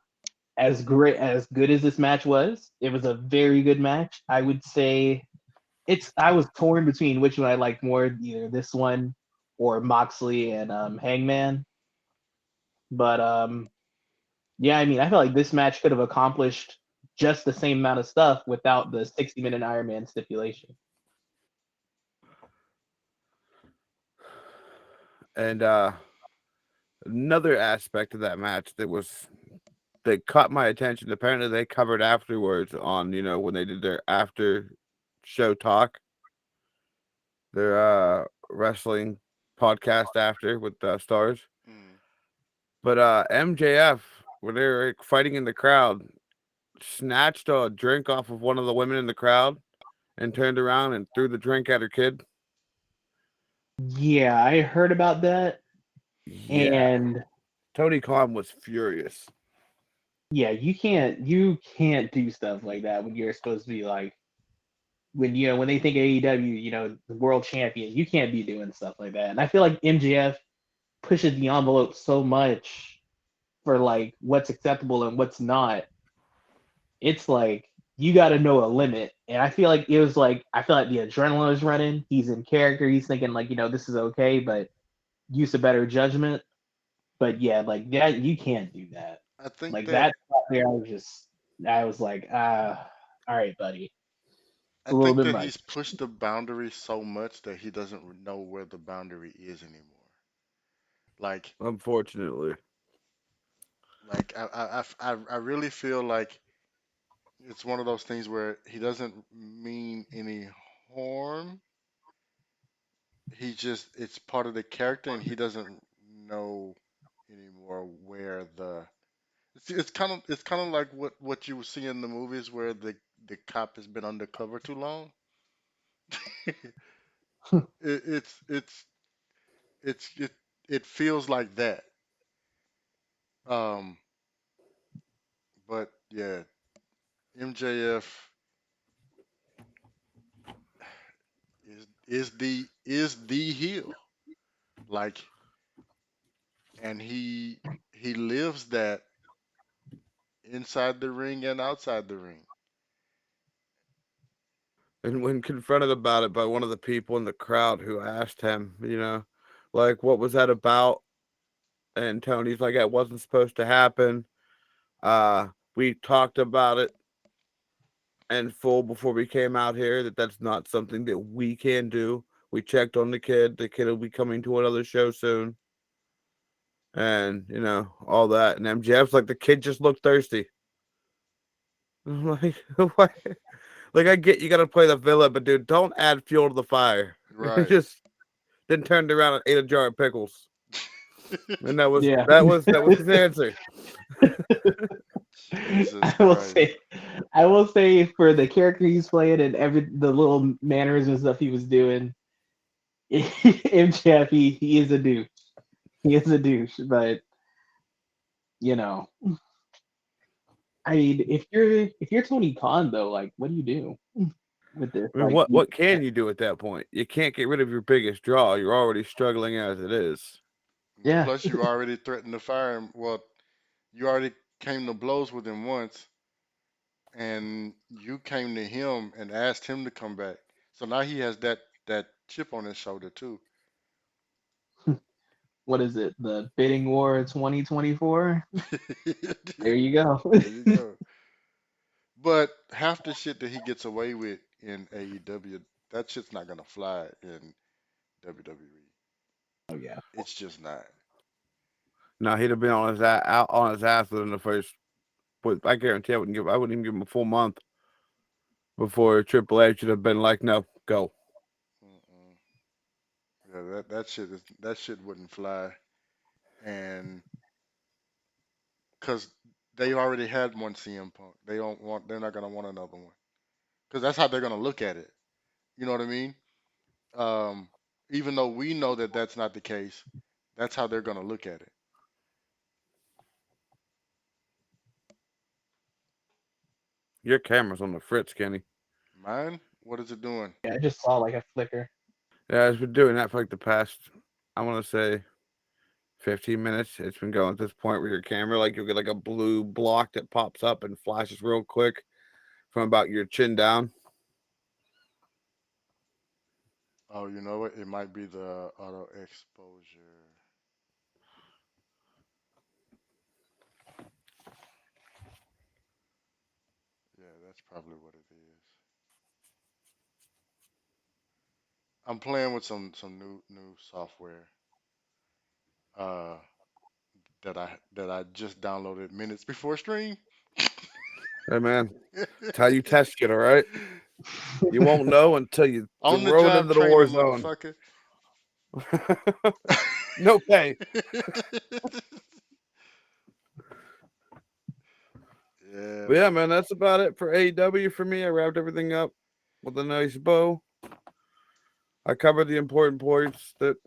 as good as this match was, it was a very good match. I would say I was torn between which one I liked more, either this one or Moxley and Hangman. But yeah, I mean, I feel like this match could have accomplished just the same amount of stuff without the 60-minute Iron Man stipulation.
And another aspect of that match that caught my attention. Apparently, they covered afterwards on when they did their after show talk, their wrestling podcast after with stars.
Mm.
But MJF, when they were fighting in the crowd, snatched a drink off of one of the women in the crowd and turned around and threw the drink at her kid.
Yeah, I heard about that.
Yeah.
And
Tony Khan was furious.
yeah, you can't do stuff like that when you're supposed to be like when they think AEW, the world champion, you can't be doing stuff like that. And I feel like MJF pushes the envelope so much for like what's acceptable and what's not. It's like you got to know a limit. And I feel like I feel like the adrenaline is running. He's in character. He's thinking like, this is okay, but use a better judgment. But yeah, like that, you can't do that.
I think
Like
that
that spot there, I was like, all right, buddy.
I
a little
think
bit
that
much.
he's pushed the boundary so much that he doesn't know where the boundary is anymore. Like,
Unfortunately.
I really feel like it's one of those things where he doesn't mean any harm. He just it's part of the character, and he doesn't know anymore where the. It's kind of like what you see in the movies where the cop has been undercover too long. it, it's it feels like that. Um, but yeah, MJF is the heel. Like, and he lives that inside the ring and outside the ring.
And when confronted about it by one of the people in the crowd who asked him, like, what was that about? And Tony's like, it wasn't supposed to happen. We talked about it in full before we came out here that that's not something that we can do. We checked on the kid. The kid will be coming to another show soon. And, all that. And MJF's like, the kid just looked thirsty. I'm like, what? Like, I get you got to play the villain, but dude, don't add fuel to the fire.
Right.
Just then turned around and ate a jar of pickles. And that was
Yeah.
that was that was his answer.
Jesus
I will
Christ.
say, I will say for the character he's playing and the little mannerisms and stuff he was doing, MJF, he is a douche. He is a douche, but you know, I mean, if you're Tony Khan though, like, what do you do with this?
I mean,
Like,
what can you do at that point? You can't get rid of your biggest draw. You're already struggling as it is.
yeah,
Plus, you already threatened to fire him. Well, you already came to blows with him once, and you came to him and asked him to come back. So now he has that chip on his shoulder too.
what is it? The bidding war 2024. There you go.
There you go. But half the shit that he gets away with in AEW, that shit's not gonna fly in WWE.
Oh yeah.
It's just not.
Now he'd have been on his out on his ass within the first. But I guarantee I wouldn't even give him a full month before Triple H should have been like, no, go.
Mm-mm. Yeah, that shit wouldn't fly, and because they already had one CM Punk, they're not gonna want another one, because that's how they're gonna look at it. You know what I mean? Um, Even though we know that that's not the case, that's how they're gonna look at it.
Your camera's on the fritz, Kenny.
Mine? What is it doing?
Yeah, I just saw like a flicker.
Yeah, it's been doing that for like the past, I want to say, 15 minutes. It's been going at this point where your camera, like, you'll get like a blue block that pops up and flashes real quick from about your chin down.
Oh, you know what? It might be the auto exposure. Yeah, that's probably what it is. I'm playing with some new software uh that I just downloaded minutes before stream.
Hey, man, it's how you test it, all right? You won't know until you
On the
roll it
job
into the war
training,
zone.
motherfucker.
No pay.
Yeah,
But yeah,
man.
man, that's about it for AEW for me. I wrapped everything up with a nice bow. I covered the important points that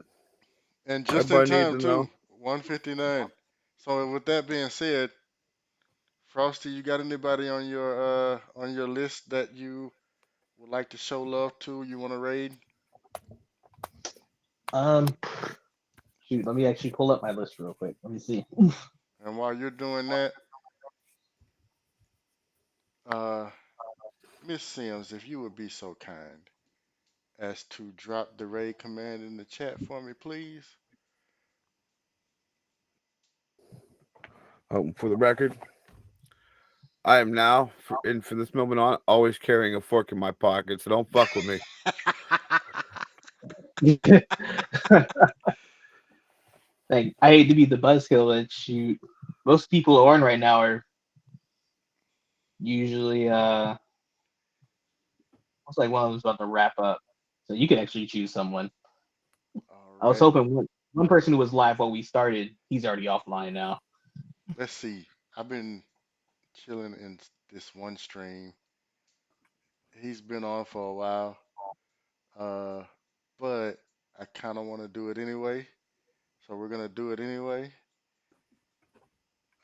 And just in
everybody needs
time
to
too.
know.
159. So with that being said, Frosty, you got anybody on your list that you would like to show love to? You want to raid?
Um, shoot, let me actually pull up my list real quick. Let me see.
And while you're doing that, uh, Miss Sims, if you would be so kind as to drop the raid command in the chat for me, please.
For the record, I am now, for this moment on, always carrying a fork in my pocket, so don't fuck with me.
Like, I hate to be the buzzkill, but shoot, most people who are on right now are usually looks like one of them's about to wrap up, so you can actually choose someone. I was
Alrighty.
hoping one person who was live while we started, he's already offline now.
Let's see. I've been chilling in this one stream. He's been on for a while. But I kind of want to do it anyway. So we're gonna do it anyway.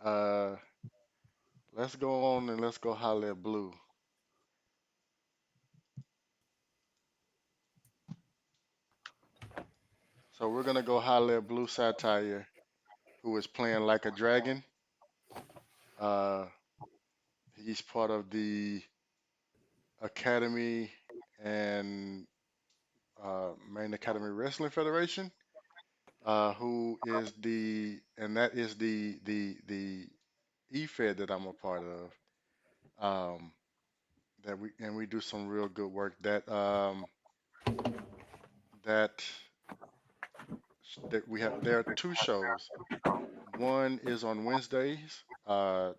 Uh, let's go on and let's go holler at Blue. So we're gonna go holler at Blue Satire, who is playing like a dragon. Uh, he's part of the Academy and Main Academy Wrestling Federation. Who is that is the EFED that I'm a part of. Um, we do some real good work. That that we have. There are two shows. One is on Wednesdays, and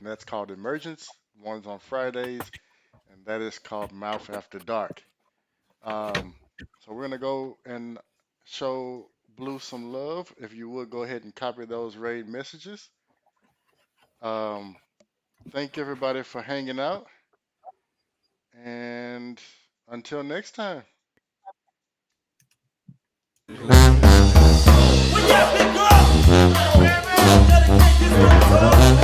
that's called Emergence. One's on Fridays, and that is called Mouth After Dark. Um, so we're gonna go and show Blue some love. If you would go ahead and copy those raid messages. Um, thank everybody for hanging out, and until next time.
When you have big girl, dedicate this one to